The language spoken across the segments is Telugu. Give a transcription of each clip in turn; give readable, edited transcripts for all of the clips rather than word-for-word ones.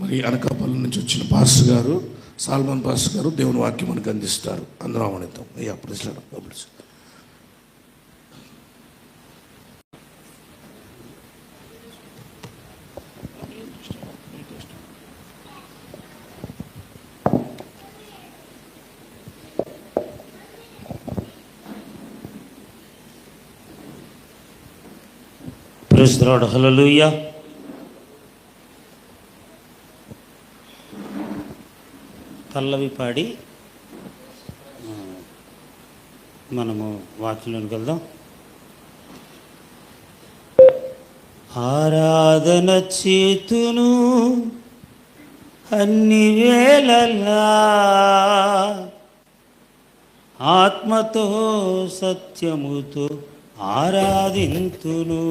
మరి అనకాపల్లి నుంచి వచ్చిన పాస్టర్ గారు, సాల్మన్ పాస్టర్ గారు దేవుని వాక్యం మనకు అందిస్తారు. అందరం ఆమోదిద్దాం. అయ్యా president. Praise the lord. Hallelujah. పల్లవి పాడి మనము వాక్యంలోకి వెళ్దాం. ఆరాధన చేతును అన్ని వేళలా, ఆత్మతో సత్యముతో ఆరాధింతును.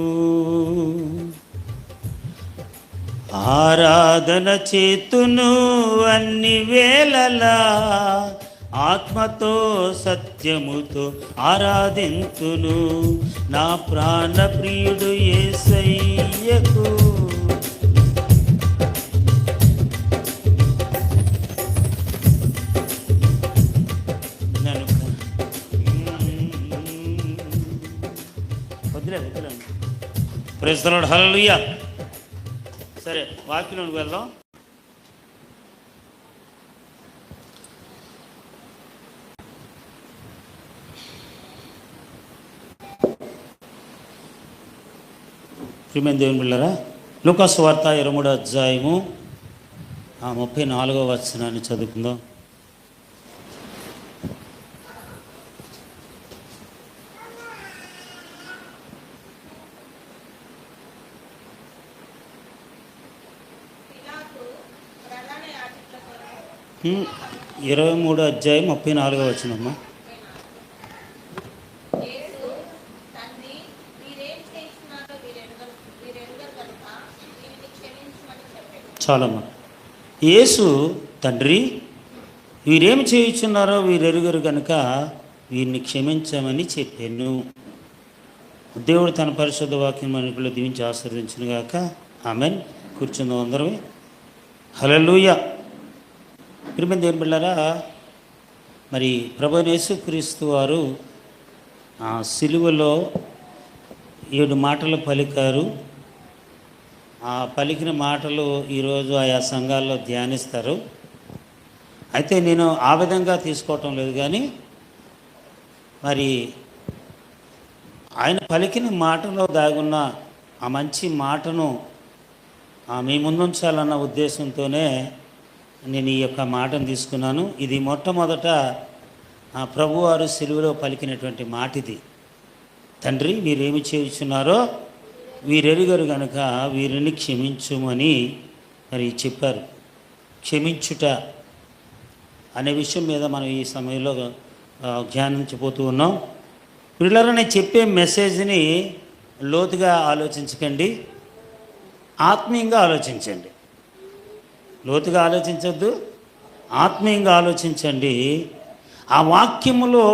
ఆరాధన చేతును అన్ని వేళలా, ఆత్మతో సత్యముతో ఆరాధింతును. నా ప్రాణ ప్రియుడు యేసయ్యకు వదిలేండి. Praise the lord. హల్లెలూయా. సరే, వాక్యంలోకి వెళ్దాం. ప్రియమైన దేవుని బిడ్డలారా, లూకాసు వార్త 23వ అధ్యాయము 34వ వచనాన్ని చదువుకుందాం. Hmm. 23వ అధ్యాయం 34వ వచనమ్మా. చాలమ్మా. యేసు తండ్రి వీరేమి చేయుచున్నారో వీరెరుగరు కనుక వీరిని క్షమించమని చెప్పాను. దేవుడు తన పరిశుద్ధ వాక్యం మనకులో దీవించి ఆశీర్వదించును గాక. ఆమెన్. కూర్చుందాం అందరమే. హల్లెలూయా. ప్రియమైన దేవుని బిడ్డలారా, మరి ప్రభువైన యేసుక్రీస్తు వారు సిలువలో 7 మాటలు పలికారు. ఆ పలికిన మాటలు ఈరోజు ఆయా సంఘాల్లో ధ్యానిస్తారు. అయితే నేను ఆ విధంగా తీసుకోవటం లేదు, కానీ మరి ఆయన పలికిన మాటలో దాగున్న ఆ మంచి మాటను మీ ముందుంచాలన్న ఉద్దేశంతోనే నేను ఈ యొక్క మాటను తీసుకున్నాను. ఇది మొట్టమొదట ప్రభువారు సిలువలో పలికినటువంటి మాట ఇది. తండ్రి వీరేమి చేయుచున్నారో వీరెరుగరు కనుక వీరిని క్షమించుమని మరి చెప్పారు. క్షమించుట అనే విషయం మీద మనం ఈ సమయంలో ధ్యానించిపోతూ ఉన్నాం. పిల్లలు నేను చెప్పే మెసేజ్ని లోతుగా ఆలోచించకండి, ఆత్మీయంగా ఆలోచించండి. లోతుగా ఆలోచించద్దు, ఆత్మీయంగా ఆలోచించండి. ఆ వాక్యములో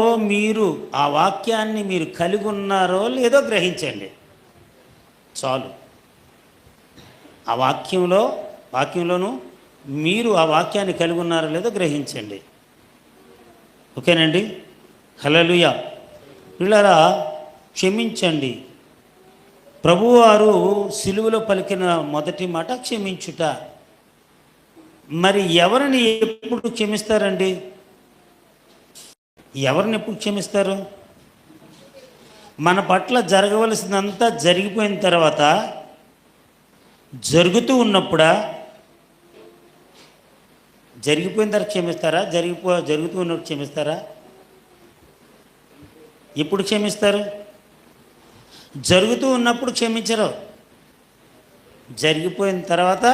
ఆ వాక్యాన్ని మీరు కలిగి ఉన్నారో లేదో గ్రహించండి చాలు. ఆ వాక్యంలోనూ మీరు ఆ వాక్యాన్ని కలిగి ఉన్నారో లేదో గ్రహించండి. ఓకేనండి. హల్లెలూయా. పిల్లరా, క్షమించండి. ప్రభువారు సిలువలో పలికిన మొదటి మాట క్షమించుట. మరి ఎవరిని ఎప్పుడు క్షమిస్తారండి? ఎవరిని ఎప్పుడు క్షమిస్తారు? మన పట్ల జరగవలసినంతా జరిగిపోయిన తర్వాత, జరుగుతూ ఉన్నప్పుడా? జరిగిపోయిన తర్వాత క్షమిస్తారా? జరుగుతూ ఉన్నప్పుడు క్షమిస్తారా? ఎప్పుడు క్షమిస్తారు? జరుగుతూ ఉన్నప్పుడు క్షమించరు, జరిగిపోయిన తర్వాత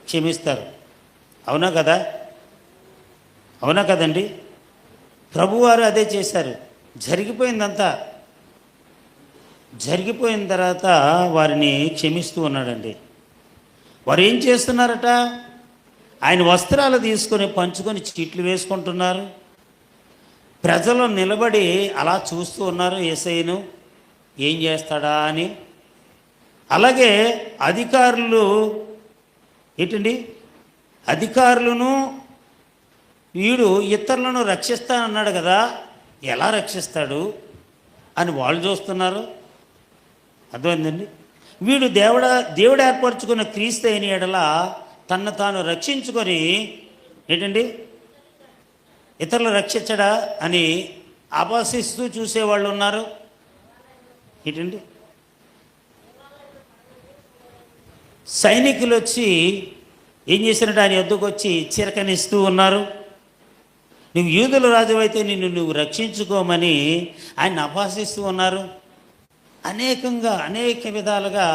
క్షమిస్తారు. అవునా కదా? అవునా కదండి? ప్రభువారు అదే చేశారు. జరిగిపోయిన తర్వాత వారిని క్షమిస్తూ ఉన్నాడండి. వారు ఏం చేస్తున్నారట? ఆయన వస్త్రాలు తీసుకొని పంచుకొని చీట్లు వేసుకుంటున్నారు. ప్రజలు నిలబడి అలా చూస్తూ ఉన్నారు యేసయ్యను ఏం చేస్తాడా అని. అలాగే అధికారులు ఏంటండి అధికారులను వీడు ఇతరులను రక్షిస్తానన్నాడు కదా, ఎలా రక్షిస్తాడు అని వాళ్ళు చూస్తున్నారు. అర్థమైందండి? వీడు దేవుడు ఏర్పరచుకున్న క్రీస్తు అయిన ఎడల తన్ను తాను రక్షించుకొని ఏంటండి ఇతరులు రక్షించడా అని అపహసిస్తూ చూసేవాళ్ళు ఉన్నారు. ఏంటండి సైనికులు వచ్చి ఏం చేసినట్టు ఆయన యొద్దకు వచ్చి చిరకనిస్తూ ఉన్నారు. నువ్వు యూదుల రాజు అయితే నువ్వు రక్షించుకోమని ఆయన అపహసిస్తూ ఉన్నారు. అనేక విధాలుగా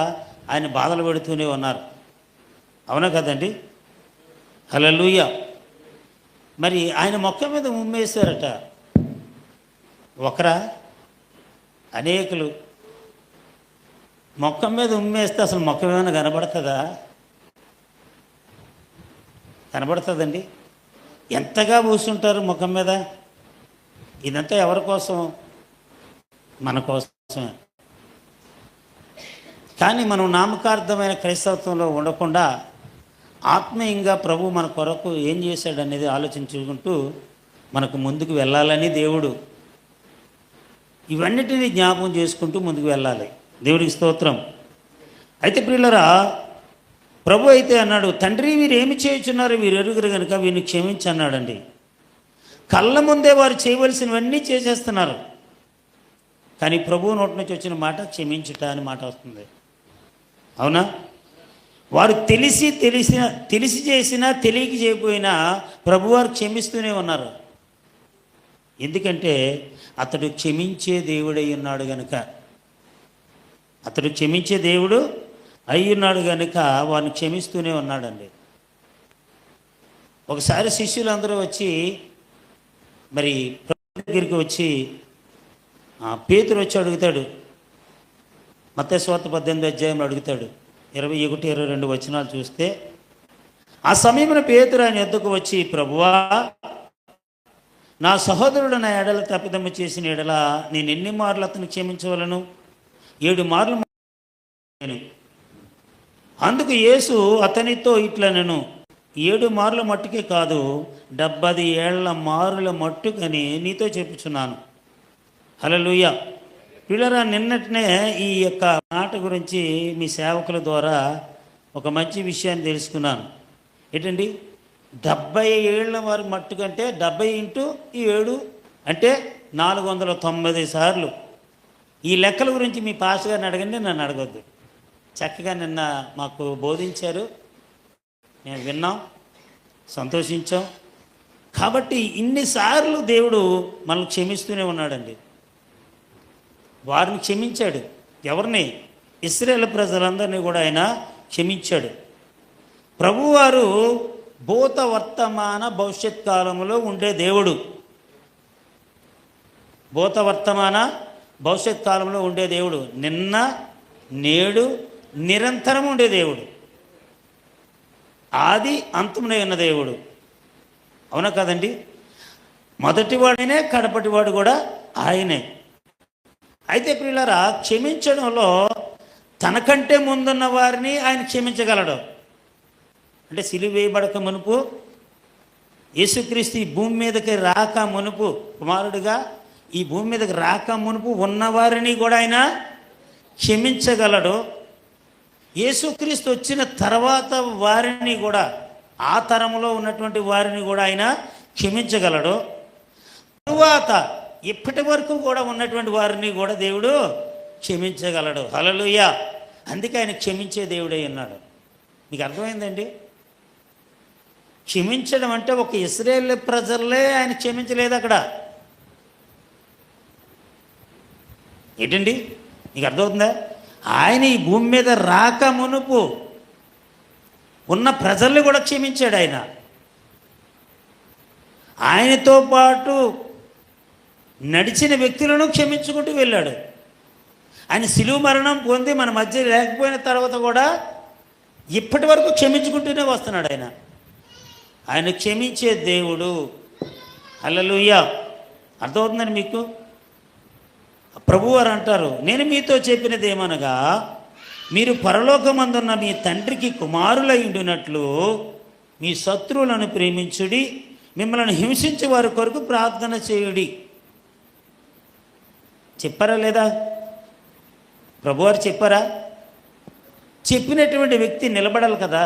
ఆయన బాధలు పెడుతూనే ఉన్నారు. అవునా కదండి? హల్లెలూయా. మరి ఆయన మొక్క మీద ఉమ్మేశారట. ఒకరా అనేకులు మొక్క మీద ఉమ్మేస్తే అసలు మొక్క ఏమైనా కనబడుతుందా? కనబడుతుందండి? ఎంతగా పూసుంటారు ముఖం మీద. ఇదంతా ఎవరి కోసం? మన కోసమే. కానీ మనం నామకార్థమైన క్రైస్తవత్వంలో ఉండకుండా ఆత్మీయంగా ప్రభు మన కొరకు ఏం చేశాడనేది ఆలోచించుకుంటూ మనకు ముందుకు వెళ్ళాలని దేవుడు ఇవన్నిటినీ జ్ఞాపకం చేసుకుంటూ ముందుకు వెళ్ళాలి. దేవుడికి స్తోత్రం. అయితే ప్రియులరా, ప్రభు అయితే అన్నాడు, తండ్రి వీరు ఏమి చేయుచున్నారు, వీరు ఎరుగురు కనుక వీరిని క్షమించి అన్నాడండి. కళ్ళ ముందే వారు చేయవలసినవన్నీ చేసేస్తున్నారు. కానీ ప్రభువు నోటి నుంచి వచ్చిన మాట క్షమించుట అని మాట వస్తుంది. అవునా? వారు తెలిసి చేసినా తెలియక చేయకపోయినా ప్రభువారు క్షమిస్తూనే ఉన్నారు. ఎందుకంటే అతడు క్షమించే దేవుడై ఉన్నాడు గనుక. అతడు క్షమించే దేవుడు అయ్యున్నాడు కనుక వారిని క్షమిస్తూనే ఉన్నాడండి. ఒకసారి శిష్యులందరూ వచ్చి మరి ప్రభు దగ్గరికి వచ్చి పేతురు వచ్చి అడుగుతాడు. మత్తయి సువార్త 18వ అధ్యాయంలో అడుగుతాడు. 21, 22 వచనాలు చూస్తే, ఆ సమయంలో పేతురు ఆయన యొద్దకు వచ్చి, ప్రభువా, నా సహోదరుడు నా ఎడల తప్పిదమ్మ చేసిన ఎడల నేను ఎన్ని మార్లు అతను క్షమించవలను? 7 మార్లు. అందుకు యేసు అతనితో ఇట్లనెను, 7 మార్ల మట్టుకే కాదు 70 ఏళ్ల మారుల మట్టుకని నీతో చెప్పుచున్నాను. హల్లెలూయా. పిల్లరా, నిన్నటినే ఈ యొక్క మాట గురించి మీ సేవకుల ద్వారా ఒక మంచి విషయాన్ని తెలుసుకున్నాను. ఏంటండి? 70 ఏళ్ల వారి మట్టుకంటే 70 ఇంటూ 7 అంటే 490 సార్లు. ఈ లెక్కల గురించి మీ పాస్టర్ గారిని అడగండి, నన్ను అడగొద్దు. చక్కగా నిన్న మాకు బోధించారు, మేము విన్నాం, సంతోషించాం. కాబట్టి ఇన్నిసార్లు దేవుడు మనల్ని క్షమిస్తూనే ఉన్నాడండి. వారిని క్షమించాడు. ఎవరిని? ఇశ్రాయేలు ప్రజలందరినీ కూడా ఆయన క్షమించాడు. ప్రభువారు భూత వర్తమాన భవిష్యత్ కాలంలో ఉండే దేవుడు. భూత వర్తమాన భవిష్యత్ కాలంలో ఉండే దేవుడు. నిన్న నేడు నిరంతరం ఉండే దేవుడు. ఆది అంతమునే ఉన్న దేవుడు. అవునా కదండి? మొదటివాడినే, కడపటివాడు కూడా ఆయనే. అయితే ప్రియులారా, క్షమించడంలో తనకంటే ముందున్న వారిని ఆయన క్షమించగలడు. అంటే సిలువ వేయబడక మునుపు, యేసుక్రీస్తు ఈ భూమి మీదకి రాక మునుపు, కుమారుడిగా ఈ భూమి మీదకి రాక మునుపు ఉన్నవారిని కూడా ఆయన క్షమించగలడు. యేసుక్రీస్తు వచ్చిన తర్వాత వారిని కూడా, ఆ తరంలో ఉన్నటువంటి వారిని కూడా ఆయన క్షమించగలడు. తరువాత ఇప్పటి వరకు కూడా ఉన్నటువంటి వారిని కూడా దేవుడు క్షమించగలడు. హల్లెలూయా. అందుకే ఆయన క్షమించే దేవుడై ఉన్నాడు. మీకు అర్థమైందండి? క్షమించడం అంటే ఒక ఇశ్రాయేలు ప్రజలే ఆయన క్షమించలేదు అక్కడ. ఏంటండి? మీకు అర్థమవుతుందా? ఆయన ఈ భూమి మీద రాక మునుపు ఉన్న ప్రజల్ని కూడా క్షమించాడు ఆయన. ఆయనతో పాటు నడిచిన వ్యక్తులను క్షమించుకుంటూ వెళ్ళాడు. ఆయన శిలువ మరణం పొంది మన మధ్య లేకపోయిన తర్వాత కూడా ఇప్పటి వరకు క్షమించుకుంటూనే వస్తున్నాడు ఆయన. ఆయన క్షమించే దేవుడు. హల్లెలూయా. అర్థమవుతుందని మీకు? ప్రభువారు అంటారు, నేను మీతో చెప్పినది ఏమనగా, మీరు పరలోకమందున్న మీ తండ్రికి కుమారులై ఉండినట్లు మీ శత్రువులను ప్రేమించుడి, మిమ్మల్ని హింసించే వారి కొరకు ప్రార్థన చేయుడి. చెప్పారా లేదా? ప్రభువారు చెప్పారా? చెప్పినటువంటి వ్యక్తి నిలబడాలి కదా,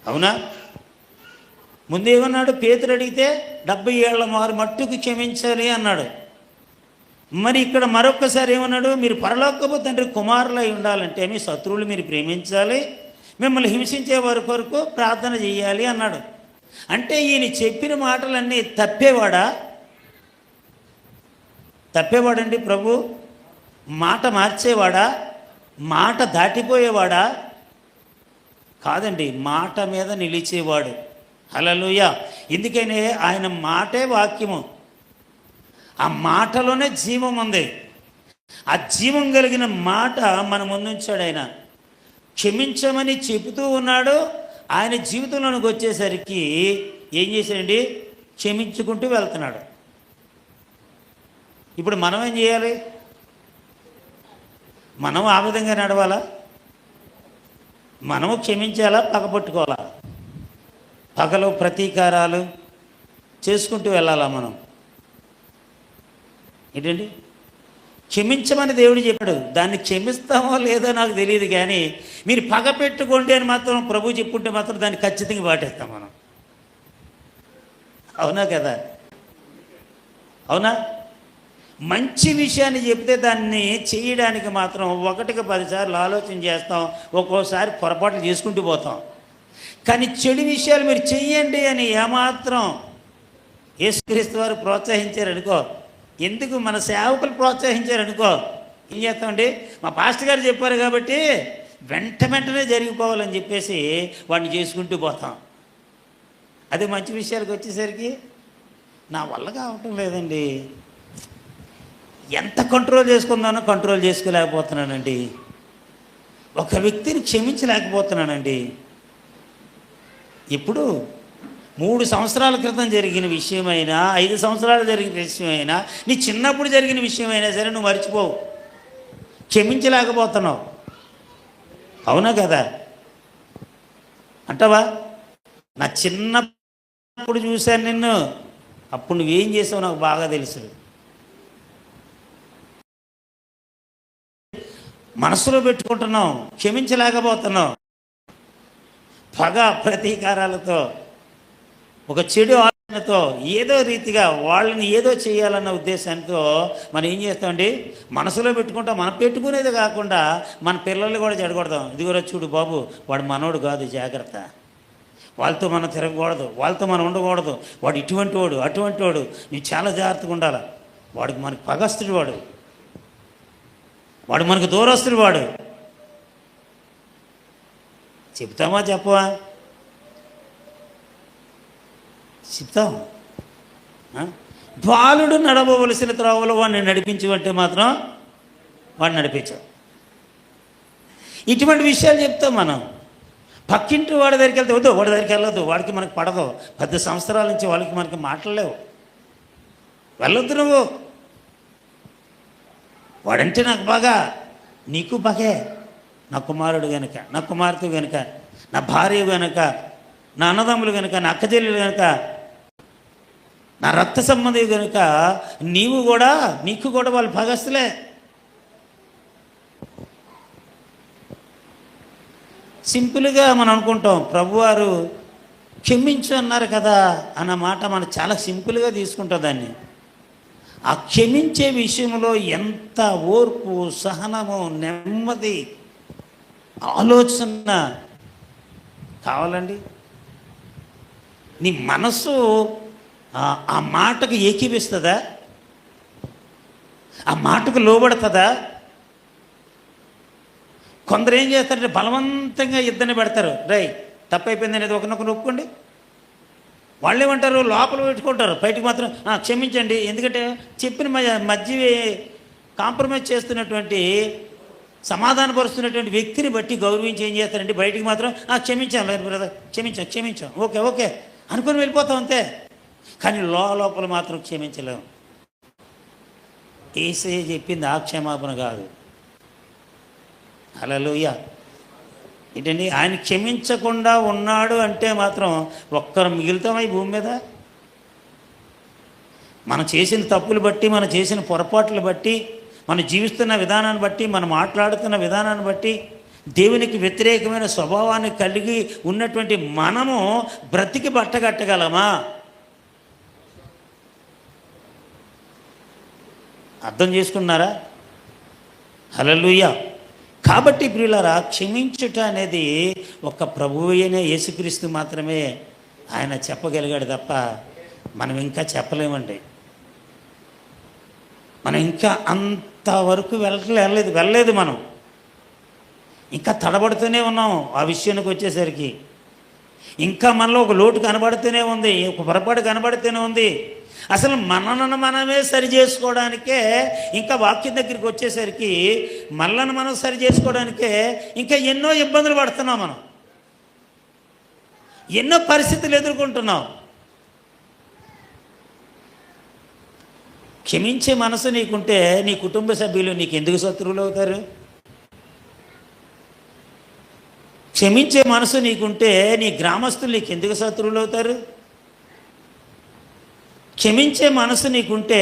అవునా? ముందేమన్నాడు? పేతురు అడిగితే 70 ఏళ్ల మారు మట్టుకు క్షమించాలి అన్నాడు. మరి ఇక్కడ మరొక్కసారి ఏమన్నాడు? మీరు పరలోకపు తండ్రి కుమారులై ఉండాలంటే మీ శత్రువులు మీరు ప్రేమించాలి, మిమ్మల్ని హింసించే వారి కొరకు ప్రార్థన చేయాలి అన్నాడు. అంటే ఈయన చెప్పిన మాటలన్నీ తప్పేవాడండి ప్రభు? మాట మార్చేవాడా? మాట దాటిపోయేవాడా? కాదండి, మాట మీద నిలిచేవాడు. హల్లెలూయా. ఎందుకనే ఆయన మాటే వాక్యము. ఆ మాటలోనే జీవం ఉంది. ఆ జీవం కలిగిన మాట మన ముందుంచాడు. ఆయన క్షమించమని చెబుతూ ఉన్నాడు. ఆయన జీవితంలోనికి వచ్చేసరికి ఏం చేశాడండి? క్షమించుకుంటూ వెళ్తున్నాడు. ఇప్పుడు మనం ఏం చేయాలి? మనం ఆ విధంగా నడవాలా? మనము క్షమించాలా? పగపట్టుకోవాలా? పగలు ప్రతీకారాలు చేసుకుంటూ వెళ్ళాలా మనం? ఏంటండి? క్షమించమని దేవుడు చెప్పాడు. దాన్ని క్షమిస్తామో లేదో నాకు తెలియదు, కానీ మీరు పగ పెట్టుకోండి అని మాత్రం ప్రభు చెప్పుంటే మాత్రం దాన్ని ఖచ్చితంగా పాటిస్తాం మనం. అవునా కదా? అవునా? మంచి విషయాన్ని చెప్తే దాన్ని చేయడానికి మాత్రం 1కి 10 సార్లు ఆలోచన చేస్తాం, ఒక్కోసారి పొరపాట్లు చేసుకుంటూ పోతాం. కానీ చెడు విషయాలు మీరు చెయ్యండి అని ఏమాత్రం యేసుక్రీస్తు వారు ప్రోత్సహించారనుకో, ఎందుకు మన సేవకులు ప్రోత్సహించారనుకో, ఏం చేస్తామండి? మా పాస్టర్ గారు చెప్పారు కాబట్టి వెంటనే జరిగిపోవాలని చెప్పేసి వాడిని చేసుకుంటూ పోతాం. అదే మంచి విషయాలకు వచ్చేసరికి నా వల్ల కావటం లేదండి, ఎంత కంట్రోల్ చేసుకుందానో కంట్రోల్ చేసుకోలేకపోతున్నానండి, ఒక వ్యక్తిని క్షమించలేకపోతున్నానండి. ఇప్పుడు 3 సంవత్సరాల క్రితం జరిగిన విషయమైనా, 5 సంవత్సరాలు జరిగిన విషయమైనా, నీ చిన్నప్పుడు జరిగిన విషయమైనా సరే నువ్వు మర్చిపోవు, క్షమించలేకపోతున్నావు. అవునా కదా? అంటావా? నా చిన్నప్పుడు చూశాను నిన్ను, అప్పుడు నువ్వేం చేసావు నాకు బాగా తెలుసు. మనసులో పెట్టుకుంటున్నావు, క్షమించలేకపోతున్నావు. పగ ప్రతీకారాలతో, ఒక చెడు ఆలోచనతో, ఏదో రీతిగా వాళ్ళని ఏదో చేయాలన్న ఉద్దేశంతో మనం ఏం చేస్తామండి? మనసులో పెట్టుకుంటాం. మనం పెట్టుకునేది కాకుండా మన పిల్లల్ని కూడా చెడగొడతాం. ఇదిగోరా చూడు బాబు, వాడు మనోడు కాదు, జాగ్రత్త, వాళ్ళతో మనం తిరగకూడదు, వాళ్ళతో మనం ఉండకూడదు, వాడు ఇటువంటి వాడు అటువంటి వాడు, నువ్వు చాలా జాగ్రత్తగా ఉండాలి, వాడికి మనకి పగస్తుడు, వాడు మనకు దూరస్తుడు. వాడు చెప్తామా చెప్పవా? చెప్తాం. బాలుడు నడవవలసిన త్రోవలో వాడిని నడిపించమంటే మాత్రం వాడిని నడిపించాం. ఇటువంటి విషయాలు చెప్తాం మనం. పక్కింటి వాడి దగ్గరికి వెళ్తే వద్దు, వాడి దగ్గరికి వెళ్ళొద్దు, వాడికి మనకు పడదు, 10 సంవత్సరాల నుంచి వాళ్ళకి మనకి మాట్లాడలేవు, వెళ్ళొద్దు నువ్వు, వాడంటే నాకు బాగా, నీకు బాగే, నా కుమారుడు కనుక, నా కుమార్తె కనుక, నా భార్య కనుక, నా అన్నదమ్ములు కనుక, నా అక్కచెల్లెలు కనుక, నా రక్త సంబంధి కనుక, నీకు కూడా వాళ్ళు భాగస్తులే. సింపుల్గా మనం అనుకుంటాం, ప్రభువారు క్షమించు అన్నారు కదా అన్న మాట మనం చాలా సింపుల్గా తీసుకుంటాం దాన్ని. ఆ క్షమించే విషయంలో ఎంత ఓర్పు, సహనము, నెమ్మది, ఆలోచన కావాలండి. నీ మనసు ఆ మాటకు ఏకీపిస్తుందా? ఆ మాటకు లోబడుతుందా? కొందరు ఏం చేస్తారంటే బలవంతంగా ఇద్దరిని పెడతారు, రై తప్పైపోయింది అనేది ఒకరినొకరు ఒప్పుకోండి. వాళ్ళు ఏమంటారు? లోపల పెట్టుకుంటారు, బయటికి మాత్రం క్షమించండి. ఎందుకంటే చెప్పిన మధ్య కాంప్రమైజ్ చేస్తున్నటువంటి, సమాధానపరుస్తున్నటువంటి వ్యక్తిని బట్టి గౌరవించి ఏం చేస్తారంటే బయటికి మాత్రం క్షమించాం బ్రదర్, క్షమించాం ఓకే అనుకుని వెళ్ళిపోతాం అంతే. కానీ లోపల మాత్రం క్షమించలేము. యేసయ్య చెప్పింది ఆ క్షమాపణ కాదు. హల్లెలూయా. ఏంటండి, ఆయన క్షమించకుండా ఉన్నాడు అంటే మాత్రం ఒక్కరు మిగులుతామా ఈ భూమి మీద? మనం చేసిన తప్పులు బట్టి, మనం చేసిన పొరపాట్లు బట్టి, మనం జీవిస్తున్న విధానాన్ని బట్టి, మనం మాట్లాడుతున్న విధానాన్ని బట్టి దేవునికి వ్యతిరేకమైన స్వభావాన్ని కలిగి ఉన్నటువంటి మనము బ్రతికి బట్టగట్టగలమా? అర్థం చేసుకున్నారా? హల్లెలూయా. కాబట్టి ప్రియులారా, క్షమించుట అనేది ఒక ప్రభువు అయిన యేసుక్రీస్తు మాత్రమే ఆయన చెప్పగలిగాడు తప్ప మనం ఇంకా చెప్పలేమండి. మనం ఇంకా అంతవరకు వెళ్ళలేదు మనం ఇంకా తడబడుతూనే ఉన్నాం. ఆ విషయానికి వచ్చేసరికి ఇంకా మనలో ఒక లోటు కనబడుతూనే ఉంది, ఒక పొరపాటు కనబడుతూనే ఉంది. అసలు మనలను మనమే సరి చేసుకోవడానికే, ఇంకా వాక్యం దగ్గరికి వచ్చేసరికి మనలను మనం సరి చేసుకోవడానికే ఇంకా ఎన్నో ఇబ్బందులు పడుతున్నాం. మనం ఎన్నో పరిస్థితులు ఎదుర్కొంటున్నాం. క్షమించే మనసు నీకుంటే నీ కుటుంబ సభ్యులు నీకు ఎందుకు శత్రువులు అవుతారు? క్షమించే మనసు నీకుంటే నీ గ్రామస్తులు నీకు ఎందుకు శత్రువులు అవుతారు? క్షమించే మనసు నీకుంటే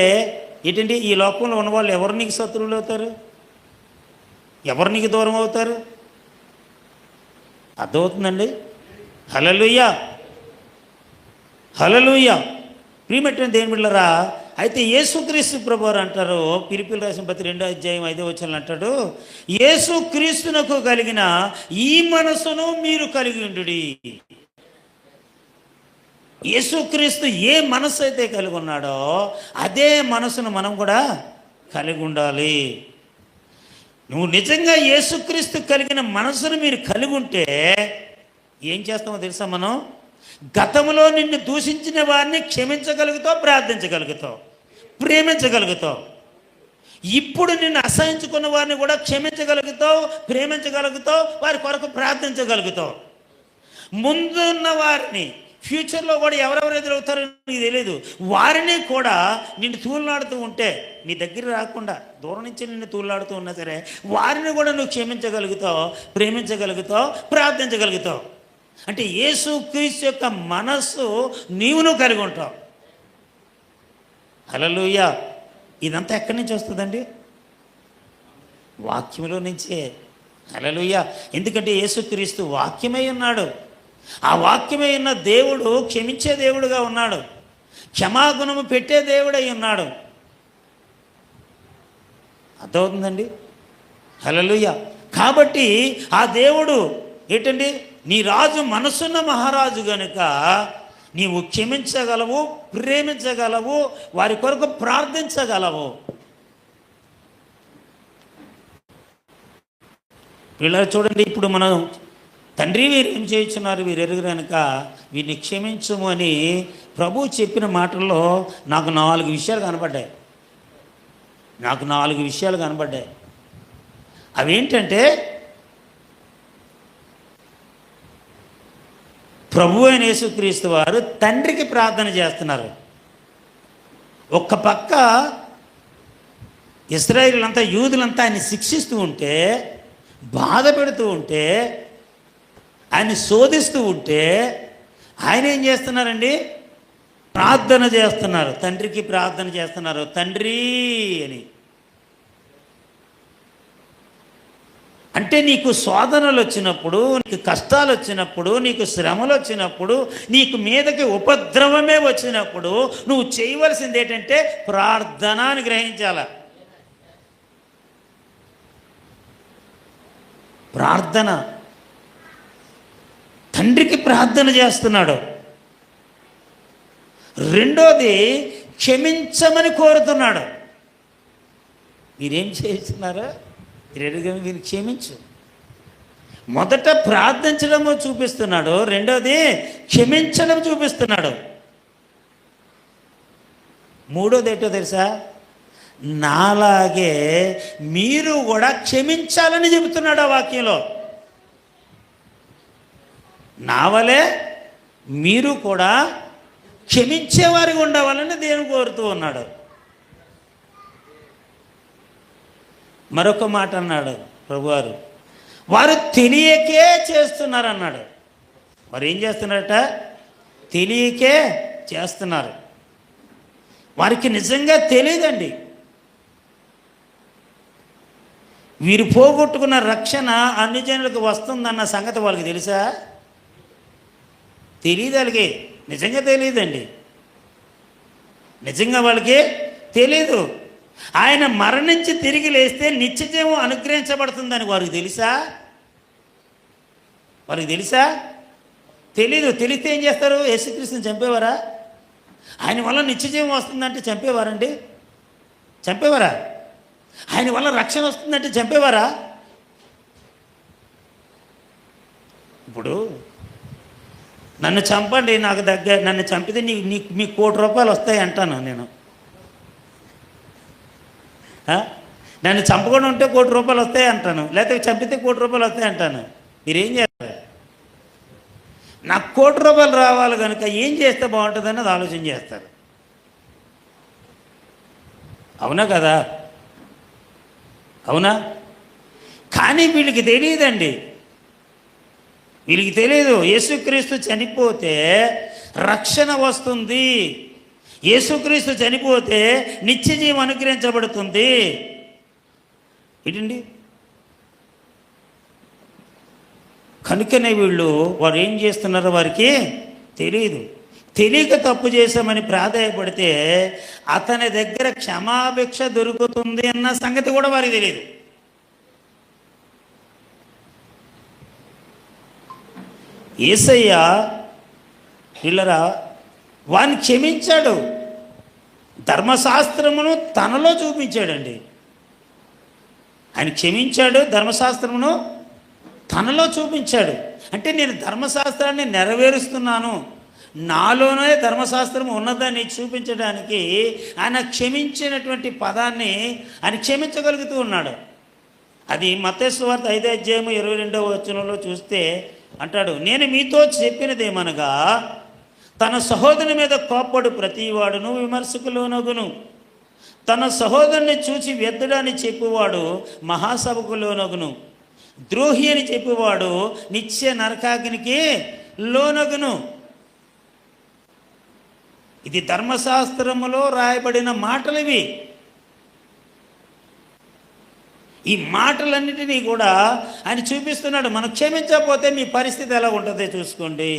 ఏంటండి, ఈ లోకంలో ఉన్నవాళ్ళు ఎవరు నీకు శత్రువులు అవుతారు? ఎవరు నీకు దూరం అవుతారు? అర్థమవుతుందండి? హల్లెలూయా, హల్లెలూయా. ప్రియమైన దేవుని బిడ్డలారా, అయితే యేసుక్రీస్తు ప్రభువారు అంటారు, ఫిలిప్పీయులకు రాసిన పత్రిక 2వ అధ్యాయం 5వ వచనంలో అంటాడు, యేసుక్రీస్తునకు కలిగిన ఈ మనసును మీరు కలిగి ఉండుడి. యేసుక్రీస్తు ఏ మనసు అయితే కలిగి ఉన్నాడో అదే మనసును మనం కూడా కలిగి ఉండాలి. నువ్వు నిజంగా యేసుక్రీస్తు కలిగిన మనసును మీరు కలిగి ఉంటే ఏం చేస్తామో తెలుసా? మనం గతంలో నిన్ను దూషించిన వారిని క్షమించగలుగుతావు, ప్రార్థించగలుగుతావు, ప్రేమించగలుగుతావు. ఇప్పుడు నిన్ను అసహించుకున్న వారిని కూడా క్షమించగలుగుతావు, ప్రేమించగలుగుతావు, వారి కొరకు ప్రార్థించగలుగుతావు. ముందున్న వారిని, ఫ్యూచర్లో కూడా ఎవరెవరు ఎదురవుతారో నీకు తెలియదు, వారిని కూడా నిన్ను తూలాడుతూ ఉంటే, నీ దగ్గర రాకుండా దూరం నుంచి నిన్ను తూలాడుతూ ఉన్నా సరే వారిని కూడా నువ్వు క్షమించగలుగుతావు, ప్రేమించగలుగుతావు, ప్రార్థించగలుగుతావు. అంటే యేసుక్రీస్తు యొక్క మనస్సు నువ్వు కలిగి ఉంటావు. హల్లెలూయా. ఇదంతా ఎక్కడి నుంచి వస్తుందండి? వాక్యంలో నుంచే. హల్లెలూయా. ఎందుకంటే యేసుక్రీస్తు వాక్యమై ఉన్నాడు. ఆ వాక్యమై ఉన్న దేవుడు క్షమించే దేవుడుగా ఉన్నాడు, క్షమాగుణము పెట్టే దేవుడై ఉన్నాడు. అర్థమవుతుందండి? హల్లెలూయా. కాబట్టి ఆ దేవుడు ఏంటండి, నీ రాజు మనసున్న మహారాజు గనుక నీవు క్షమించగలవు, ప్రేమించగలవు, వారి కొరకు ప్రార్థించగలవు. పిల్లలు చూడండి, ఇప్పుడు మనం తండ్రి వీరు ఏం చేయించున్నారు, వీరు ఎరుగు కనుక వీరిని క్షమించము అని ప్రభు చెప్పిన మాటల్లో నాకు 4 విషయాలు కనబడ్డాయి. అవేంటంటే, ప్రభు అయిన యేసుక్రీస్తు వారు తండ్రికి ప్రార్థన చేస్తున్నారు. ఒక్క పక్క ఇశ్రాయేలులంతా, యూదులంతా ఆయన శిక్షిస్తూ ఉంటే, బాధ పెడుతూ ఉంటే, ఆయన శోధిస్తూ ఉంటే ఆయన ఏం చేస్తున్నారండి? ప్రార్థన చేస్తున్నారు, తండ్రికి ప్రార్థన చేస్తున్నారు, తండ్రి అని. అంటే నీకు శోధనలు వచ్చినప్పుడు, నీకు కష్టాలు వచ్చినప్పుడు, నీకు శ్రమలు వచ్చినప్పుడు, నీకు మీదకి ఉపద్రవమే వచ్చినప్పుడు నువ్వు చేయవలసింది ఏంటంటే ప్రార్థన అని గ్రహించాల. ప్రార్థన. తండ్రికి ప్రార్థన చేస్తున్నాడు. రెండోది క్షమించమని కోరుతున్నాడు. మీరేం చేస్తున్నారో మీరు క్షమించు. మొదట ప్రార్థించడము చూపిస్తున్నాడు, రెండోది క్షమించడం చూపిస్తున్నాడు. మూడోది ఏంటో తెలుసా? నాలాగే మీరు కూడా క్షమించాలని చెబుతున్నాడు ఆ వాక్యంలో. నా వలే మీరు కూడా క్షమించేవారిగా ఉండవాలని దేవుని కోరుతూ ఉన్నాడు. మరొక మాట అన్నాడు ప్రభువారు, వారు తెలియకే చేస్తున్నారు అన్నాడు. వారు ఏం చేస్తున్నారట? తెలియకే చేస్తున్నారు. వారికి నిజంగా తెలియదండి. వీరు పోగొట్టుకున్న రక్షణ అన్ని జనులకు వస్తుందన్న సంగతి వాళ్ళకి తెలుసా? తెలియదు. వాళ్ళకి నిజంగా తెలియదండి. నిజంగా వాళ్ళకి తెలీదు. ఆయన మరణించి తిరిగి లేస్తే నిత్యజీవం అనుగ్రహించబడుతుందని వారికి తెలుసా? వారికి తెలుసా? తెలీదు. తెలిస్తే ఏం చేస్తారు? యేసుక్రీస్తుని చంపేవారా? ఆయన వల్ల నిత్యజీవం వస్తుందంటే చంపేవారండి? చంపేవారా? ఆయన వల్ల రక్షణ వస్తుందంటే చంపేవారా? ఇప్పుడు నన్ను చంపండి, నాకు నన్ను చంపితే మీకు ₹1,00,00,000 వస్తాయి అంటాను నేను. నన్ను చంపకుండా ఉంటే ₹1,00,00,000 వస్తాయి అంటాను, లేకపోతే చంపితే ₹1,00,00,000 వస్తాయి అంటాను. మీరేం చేస్తారు? నాకు ₹1,00,00,000 రావాలి కనుక ఏం చేస్తే బాగుంటుందని అది ఆలోచన చేస్తారు. అవునా కదా? అవునా? కానీ వీళ్ళకి తెలియదండి. వీళ్ళకి తెలియదు. యేసుక్రీస్తు చనిపోతే రక్షణ వస్తుంది, యేసుక్రీస్తు చనిపోతే నిత్యజీవం అనుగ్రహించబడుతుంది. ఏంటండి? కనుకనే వారు ఏం చేస్తున్నారో వారికి తెలియదు. తెలియక తప్పు చేశామని ప్రాధాయపడితే అతని దగ్గర క్షమాభిక్ష దొరుకుతుంది అన్న సంగతి కూడా వారికి తెలియదు. యేసయ్య పిల్లరా వారిని క్షమించాడు. ధర్మశాస్త్రమును తనలో చూపించాడండి. ఆయన క్షమించాడు, ధర్మశాస్త్రమును తనలో చూపించాడు. అంటే నేను ధర్మశాస్త్రాన్ని నెరవేరుస్తున్నాను, నాలోనే ధర్మశాస్త్రం ఉన్నదని చూపించడానికి ఆయన క్షమించినటువంటి పదాన్ని ఆయన క్షమించగలుగుతూ ఉన్నాడు. అది మత్తయి సువార్త 5:22 చూస్తే అంటాడు, నేను మీతో చెప్పినదేమనగా తన సహోదరుని మీద కోప్పడు ప్రతివాడును విమర్శకు లోనగును, తన సహోదరుని చూసి వ్యర్థుడని చెప్పువాడు మహాసభకు లోనగును, ద్రోహి అని చెప్పేవాడు నిత్య నరకాగ్నికి లోనగును. ఇది ధర్మశాస్త్రములో రాయబడిన మాటలు ఇవి. ఈ మాటలన్నిటినీ కూడా ఆయన చూపిస్తున్నాడు. మనం క్షమించకపోతే మీ పరిస్థితి ఎలా ఉంటుందో చూసుకోండి.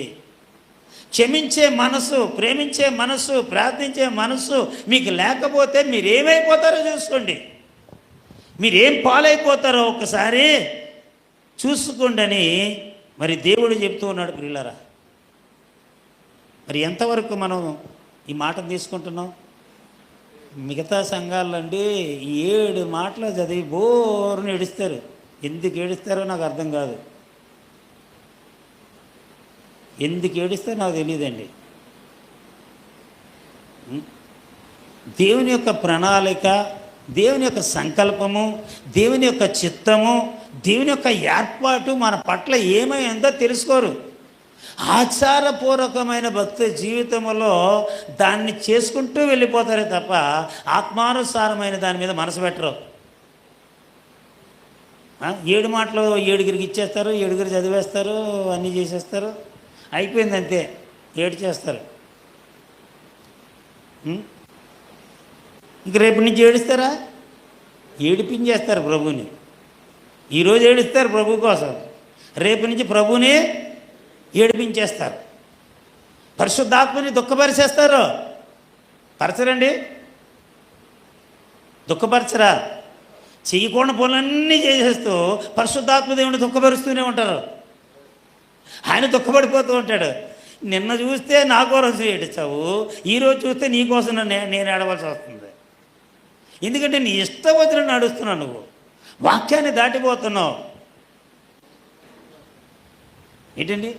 క్షమించే మనసు, ప్రేమించే మనసు, ప్రార్థించే మనసు మీకు లేకపోతే మీరేమైపోతారో చూసుకోండి. మీరేం పాలైపోతారో ఒక్కసారి చూసుకోండి అని మరి దేవుడు చెప్తూ ఉన్నాడు. ప్రియులారా, మరి ఎంతవరకు మనం ఈ మాటను తీసుకుంటున్నాం? మిగతా సంఘాలండి 7 మాటలు చదివి బోరుని ఏడుస్తారు. ఎందుకు ఏడుస్తారో నాకు అర్థం కాదు. ఎందుకు ఏడుస్తారో నాకు తెలియదండి. దేవుని యొక్క ప్రణాళిక, దేవుని యొక్క సంకల్పము, దేవుని యొక్క చిత్తము, దేవుని యొక్క ఏర్పాటు మన పట్ల ఏమైందో తెలుసుకోరు. ఆచారపూర్వకమైన భక్తి జీవితంలో దాన్ని చేసుకుంటూ వెళ్ళిపోతారే తప్ప ఆత్మానుసారమైన దాని మీద మనసు పెట్టరు. 7 మాటలు 7గురికి ఇచ్చేస్తారు, 7గురు చదివేస్తారు, అన్నీ చేసేస్తారు, అయిపోయింది అంతే. 7 చేస్తారు. ఇంక రేపు నుంచి ఏడుస్తారా? ఏడిపించేస్తారు ప్రభుని. ఈరోజు ఏడుస్తారు ప్రభు కోసం, రేపు నుంచి ప్రభుని ఏడిపించేస్తారు. పరిశుద్ధాత్మని దుఃఖపరిచేస్తారు. పరచరండి, దుఃఖపరచరా? చేయకుండా పనులన్నీ చేసేస్తూ పరిశుద్ధాత్మ దేవుని దుఃఖపరుస్తూనే ఉంటారు. ఆయన దుఃఖపడిపోతూ ఉంటాడు. నిన్న చూస్తే నా కోసం ఏడిచావు, ఈరోజు చూస్తే నీ కోసం నేను ఏడవలసి వస్తుంది. ఎందుకంటే నీ ఇష్టం వచ్చిన నడుస్తున్నావు, నువ్వు వాక్యాన్ని దాటిపోతున్నావు. ఏంటండి?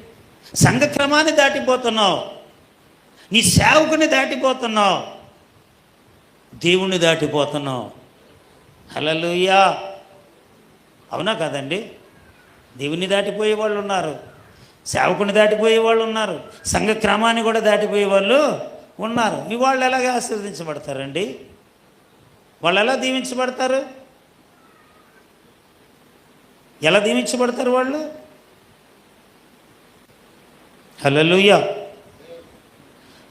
సంఘక్రమాన్ని దాటిపోతున్నావు, నీ సేవకుని దాటిపోతున్నావు, దేవుణ్ణి దాటిపోతున్నావు. హల్లెలూయా! అవునా కదండి? దేవుని దాటిపోయే వాళ్ళు ఉన్నారు, సేవకుని దాటిపోయే వాళ్ళు ఉన్నారు, సంఘక్రమాన్ని కూడా దాటిపోయే వాళ్ళు ఉన్నారు. మీ వాళ్ళు ఎలాగ ఆశీర్వదించబడతారండి? వాళ్ళు ఎలా దీవించబడతారు? ఎలా దీవించబడతారు వాళ్ళు? హల్లెలూయా.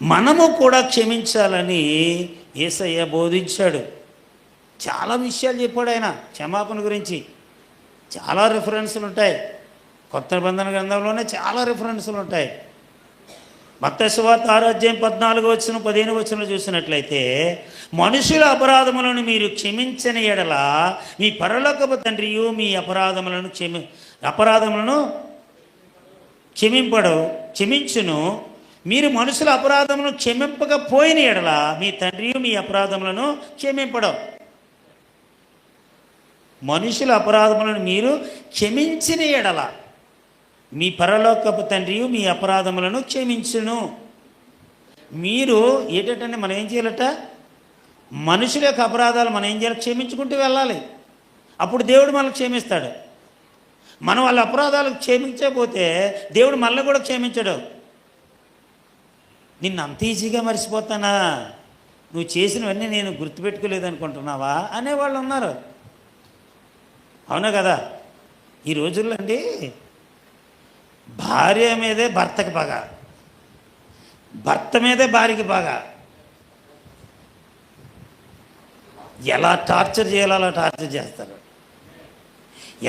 మనము కూడా క్షమించాలని యేసయ్య బోధించాడు. చాలా విషయాలు చెప్పాడు ఆయన క్షమాపణ గురించి. చాలా రిఫరెన్సులు ఉంటాయి. కొత్త నిబంధన గ్రంథంలోనే చాలా రిఫరెన్సులు ఉంటాయి. మత్తయి సువార్త 6:14-15 చూసినట్లయితే, మనుషుల అపరాధములను మీరు క్షమించని ఎడల మీ పరలోకపు తండ్రియు మీ అపరాధములను క్షమించును. మీరు మనుషుల అపరాధములను క్షమింపకపోయిన ఎడల మీ తండ్రియు మీ అపరాధములను క్షమింపడం. మనుషుల అపరాధములను మీరు క్షమించిన ఎడల మీ పరలోకపు తండ్రియు మీ అపరాధములను క్షమించును. మీరు ఏంటంటే మనం ఏం చేయాలట? మనుషుల యొక్క అపరాధాలు మనం ఏం చేయాలి? క్షమించుకుంటూ వెళ్ళాలి. అప్పుడు దేవుడు మనల్ని క్షమిస్తాడు. మనం వాళ్ళ అపరాధాలు క్షమించకపోతే దేవుడు మనల్ని కూడా క్షమించడు. నిన్ను అంత ఈజీగా మర్చిపోతానా, నువ్వు చేసినవన్నీ నేను గుర్తుపెట్టుకోలేదు అనుకుంటున్నావా అనేవాళ్ళు ఉన్నారు. అవునా కదా? ఈ రోజుల్లో అండి భార్య మీదే భర్తకి పగ, భర్త మీదే భార్యకి పగ. ఎలా టార్చర్ చేయాలో అలా టార్చర్ చేస్తారు.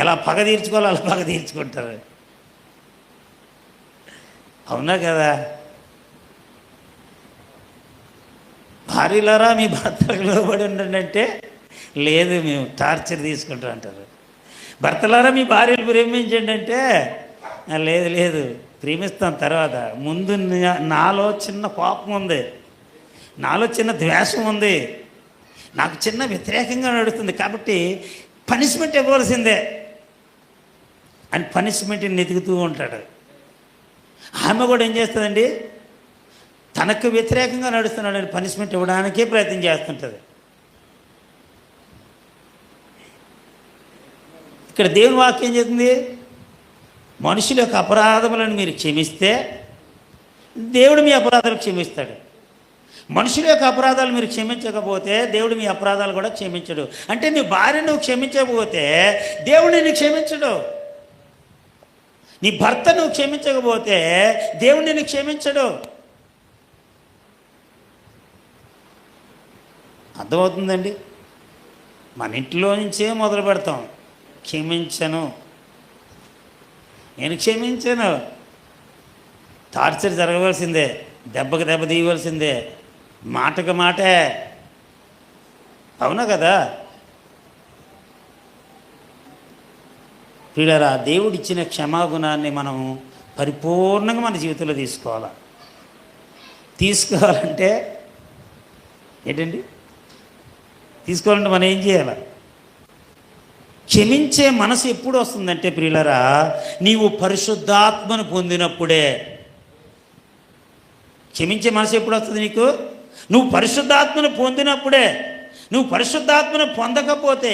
ఎలా పగ తీర్చుకోవాలో అలా పగ తీర్చుకుంటారు. అవునా కదా? భార్యలారా మీ భర్తలకు లోబడి ఉండండి అంటే, లేదు మేము టార్చర్ తీసుకుంటాం అంటారు. భర్తలారా మీ భార్యలు ప్రేమించండి అంటే, లేదు లేదు ప్రేమిస్తాం తర్వాత, ముందు నాలో చిన్న కోపం ఉంది, నాలో చిన్న ద్వేషం ఉంది, నాకు చిన్న వ్యతిరేకంగా నడుస్తుంది, కాబట్టి పనిష్మెంట్ ఇవ్వాల్సిందే అని పనిష్మెంట్ని వెతుకుతూ ఉంటాడు. ఆమె కూడా ఏం చేస్తుందండి? తనకు వ్యతిరేకంగా నడుస్తున్నాడని పనిష్మెంట్ ఇవ్వడానికే ప్రయత్నం చేస్తుంటుంది. ఇక్కడ దేవుని వాక్యం చెప్తుంది, మనుషుల యొక్క అపరాధములను మీరు క్షమిస్తే దేవుడు మీ అపరాధాలు క్షమిస్తాడు. మనుషుల యొక్క అపరాధాలు మీరు క్షమించకపోతే దేవుడు మీ అపరాధాలు కూడా క్షమించడు. అంటే నీ భార్య నువ్వు క్షమించకపోతే దేవుడు నిన్ను క్షమించడు. నీ భర్త నువ్వు క్షమించకపోతే దేవుడు నిన్ను క్షమించడు. అర్థమవుతుందండి? మన ఇంట్లో నుంచే మొదలు పెడతాం. క్షమించను, నేను క్షమించను, టార్చర్ జరగవలసిందే, దెబ్బకి దెబ్బ తీయవలసిందే, మాటకు మాటే. అవునా కదా? ప్రియులారా, దేవుడిచ్చిన క్షమాగుణాన్ని మనం పరిపూర్ణంగా మన జీవితంలో తీసుకోవాలంటే ఏంటండి? తీసుకోవాలంటే మనం ఏం చేయాలి? క్షమించే మనసు ఎప్పుడు వస్తుందంటే ప్రియులారా, నీవు పరిశుద్ధాత్మను పొందినప్పుడే. క్షమించే మనసు ఎప్పుడు వస్తుంది నీకు? నువ్వు పరిశుద్ధాత్మను పొందినప్పుడే. నువ్వు పరిశుద్ధాత్మను పొందకపోతే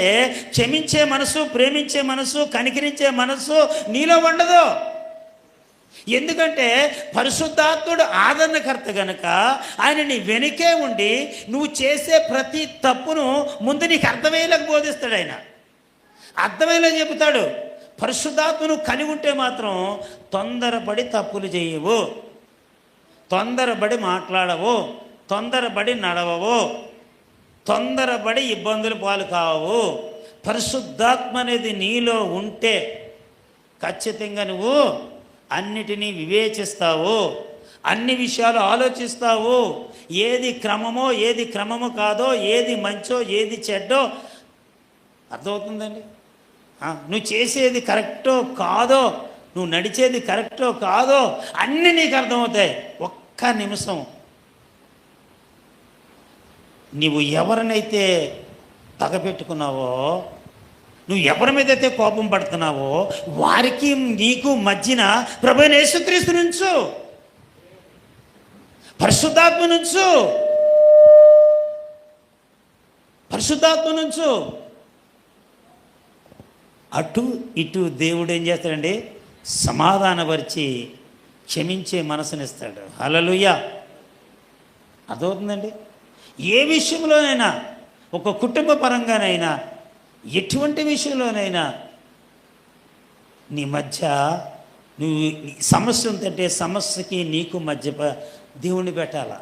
క్షమించే మనసు, ప్రేమించే మనసు, కనికరించే మనసు నీలో ఉండదు. ఎందుకంటే పరిశుద్ధాత్ముడు ఆదరణకర్త గనుక ఆయన నీ వెనుకే ఉండి నువ్వు చేసే ప్రతి తప్పును ముందు నీకు అర్థమయ్యేలాగా బోధిస్తాడు. ఆయన అర్థమయ్యేలా చెబుతాడు. పరిశుద్ధాత్మను కలిగి ఉంటే మాత్రం తొందరపడి తప్పులు చేయవు, తొందరపడి మాట్లాడవు, తొందరపడి నడవవు, తొందరపడి ఇబ్బందులు పాలు కావు. పరిశుద్ధాత్మ అనేది నీలో ఉంటే ఖచ్చితంగా నువ్వు అన్నిటినీ వివేచిస్తావు, అన్ని విషయాలు ఆలోచిస్తావు. ఏది క్రమమో ఏది క్రమము కాదో, ఏది మంచో ఏది చెడ్డో అర్థమవుతుందండి. నువ్వు చేసేది కరెక్టో కాదో, నువ్వు నడిచేది కరెక్టో కాదో అన్నీ నీకు అర్థమవుతాయి. ఒక్క నిమిషం నీవు ఎవరినైతే పగపెట్టుకున్నావో, నువ్వు ఎవరి మీద అయితే కోపం పడుతున్నావో వారికి నీకు మధ్యన ప్రభువైన యేసుక్రీస్తు నుంచు, పరిశుద్ధాత్మ నుంచు, పరిశుద్ధాత్మ నుంచు. అటు ఇటు దేవుడు ఏం చేస్తాడండి? సమాధానపరిచి క్షమించే మనసునిస్తాడు. హల్లెలూయా. అర్థమవుతుందండి? ఏ విషయంలోనైనా, ఒక కుటుంబ పరంగానైనా, ఎటువంటి విషయంలోనైనా నీ మధ్య నువ్వు సమస్య ఉందంటే సమస్యకి నీకు మధ్య దేవుణ్ణి పెట్టాలా,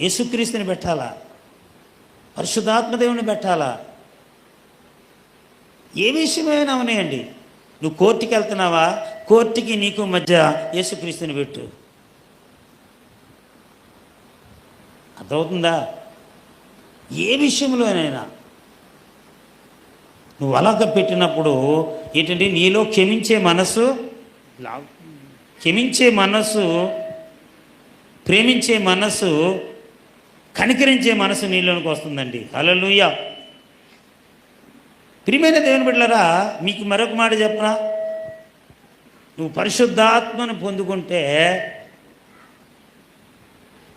యేసుక్రీస్తుని పెట్టాలా, పరిశుద్ధాత్మ దేవుని పెట్టాలా. ఏ విషయమైనా ఉన్నాయండి. నువ్వు కోర్టుకి వెళ్తున్నావా, కోర్టుకి నీకు మధ్య యేసుక్రీస్తుని పెట్టు. అర్థమవుతుందా? ఏ విషయంలోనైనా నువ్వు అలాగ పెట్టినప్పుడు ఏంటంటే నీలో క్షమించే మనసు, ప్రేమించే మనసు, కనికరించే మనసు నీలోనికి వస్తుందండి. హల్లెలూయా. ప్రియమైన దేవుని బిడ్డలారా, మీకు మరొక మాట చెప్పనా, నువ్వు పరిశుద్ధాత్మను పొందుకుంటే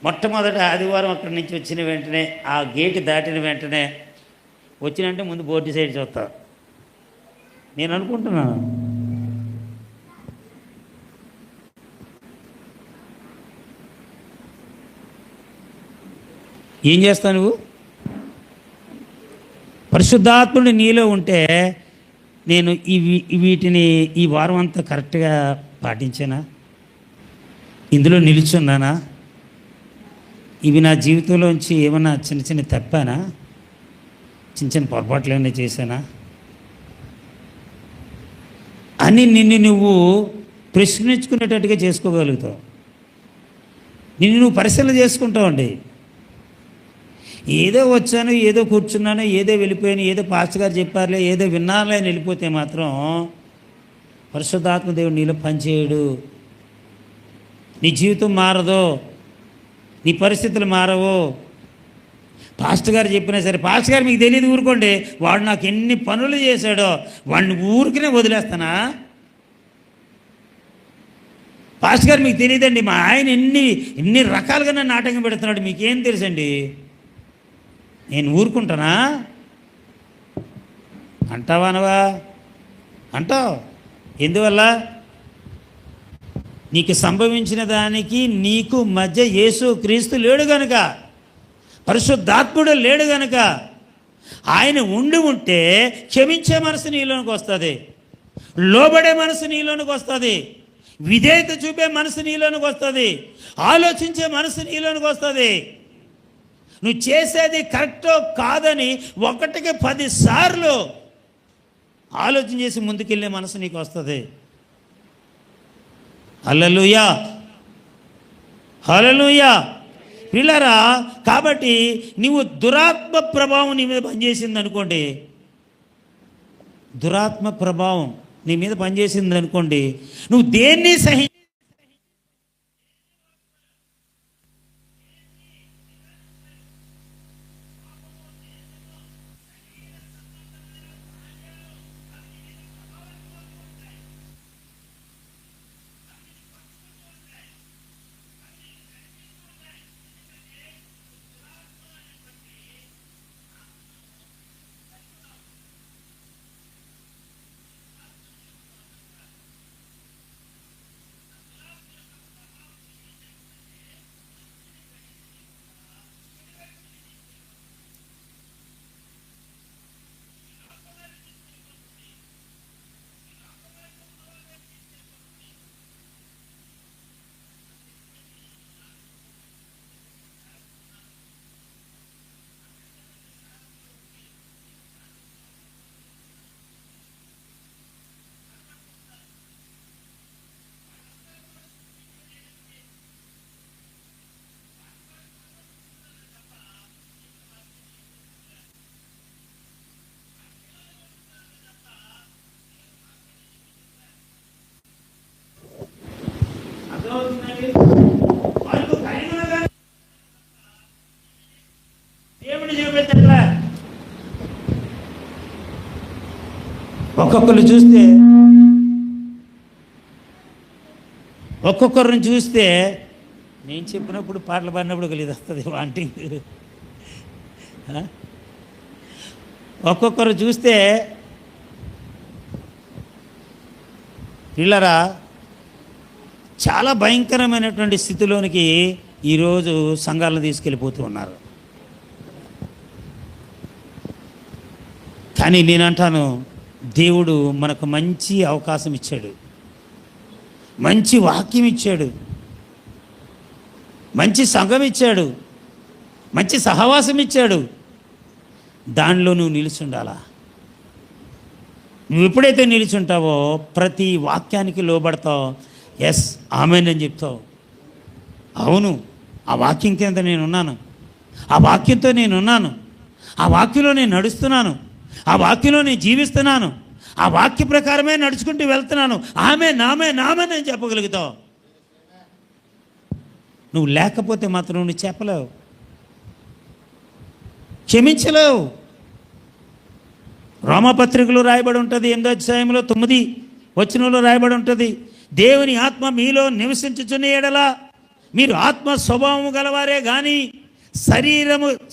మొట్టమొదటి ఆదివారం అక్కడి నుంచి వచ్చిన వెంటనే, ఆ గేటు దాటిన వెంటనే వచ్చినంటే ముందు బోర్డు సైడ్ చూస్తా. నేను అనుకుంటున్నాను, ఏం చేస్తావు నువ్వు? పరిశుద్ధాత్ముడు నీలో ఉంటే నేను వీటిని ఈ వారం అంతా కరెక్ట్గా పాటించానా, ఇందులో నిలుచున్నానా, ఇవి నా జీవితంలోంచి ఏమన్నా చిన్న చిన్న తప్పానా, చిన్న చిన్న పొరపాట్లు ఏమైనా చేశానా అని నిన్ను నువ్వు ప్రశ్నించుకునేటట్టుగా చేసుకోగలుగుతావు. నిన్ను నువ్వు పరిశీలన చేసుకుంటావండి. ఏదో వచ్చాను, ఏదో కూర్చున్నాను, ఏదో వెళ్ళిపోయాను, ఏదో పాస్టర్ గారు చెప్పారులే, ఏదో విన్నానులే అని వెళ్ళిపోతే మాత్రం పరిశుద్ధాత్మ దేవుడు నీలో పనిచేయడు. నీ జీవితం మారదు, నీ పరిస్థితులు మారవు. పాస్టర్ గారు చెప్పినా సరే, పాస్టర్ గారు మీకు తెలియదు ఊరుకోండి, వాడు నాకు ఎన్ని పనులు చేశాడో వాడిని ఊరికనే వదిలేస్తానా? పాస్టర్ గారు మీకు తెలియదండి, మా ఆయన ఎన్ని రకాలుగా నన్ను ఆటంకం పెడుతున్నాడు, మీకేం తెలుసండి, నేను ఊరుకుంటానా? అంటావా అనవా? అంటావు. ఎందువల్ల? నీకు సంభవించిన దానికి నీకు మధ్య యేసు క్రీస్తు లేడు గనుక, పరిశుద్ధాత్ముడు లేడు గనుక. ఆయన ఉంటే క్షమించే మనసు నీలోనికి వస్తుంది, లోబడే మనసు నీలోనికి వస్తుంది, విధేయత చూపే మనసు నీలోనికి వస్తుంది, ఆలోచించే మనసు నీలోనికి వస్తుంది. నువ్వు చేసేది కరెక్టో కాదని 1కి 10 సార్లు ఆలోచన చేసి ముందుకెళ్ళే మనసు నీకు వస్తుంది. హల్లెలూయా, హల్లెలూయా. పిల్లరా, కాబట్టి నువ్వు దురాత్మ ప్రభావం నీ మీద పనిచేసింది అనుకోండి, దురాత్మ ప్రభావం నీ మీద పనిచేసింది అనుకోండి, నువ్వు దేన్ని దేవుడిని చూపించట్లే. ఒక్కొక్కరిని చూస్తే నేను చెప్పినప్పుడు పాటలు పాడినప్పుడు ఒక ఇది వస్తుంది, వాంటింగ్. ఒక్కొక్కరు చూస్తే పిల్లరా చాలా భయంకరమైనటువంటి స్థితిలోనికి ఈరోజు సంఘాలను తీసుకెళ్ళిపోతూ ఉన్నారు. కానీ నేనంటాను, దేవుడు మనకు మంచి అవకాశం ఇచ్చాడు, మంచి వాక్యం ఇచ్చాడు, మంచి సంఘం ఇచ్చాడు, మంచి సహవాసం ఇచ్చాడు. దానిలో నువ్వు నిలిచుండాలా. నువ్వు ఎప్పుడైతే నిలిచుంటావో ప్రతి వాక్యానికి లోబడతావు. ఎస్, ఆమేన్ అని చెప్తావు. అవును, ఆ వాక్యం కింద నేనున్నాను, ఆ వాక్యంతో నేనున్నాను, ఆ వాక్యంలో నేను నడుస్తున్నాను, ఆ వాక్యంలో నేను జీవిస్తున్నాను, ఆ వాక్య ప్రకారమే నడుచుకుంటూ వెళ్తున్నాను. ఆమేన్ ఆమేన్ ఆమేన్ అని చెప్పగలుగుతావు. నువ్వు లేకపోతే మాత్రం నువ్వు చెప్పలేవు, క్షమించలేవు. రోమపత్రికలో రాయబడి ఉంటుంది, 8వ అధ్యాయంలో 9వ వచనంలో రాయబడి ఉంటుంది, దేవుని ఆత్మ మీలో నివసించుచున్న యెడల మీరు ఆత్మ స్వభావం గలవారే కానీ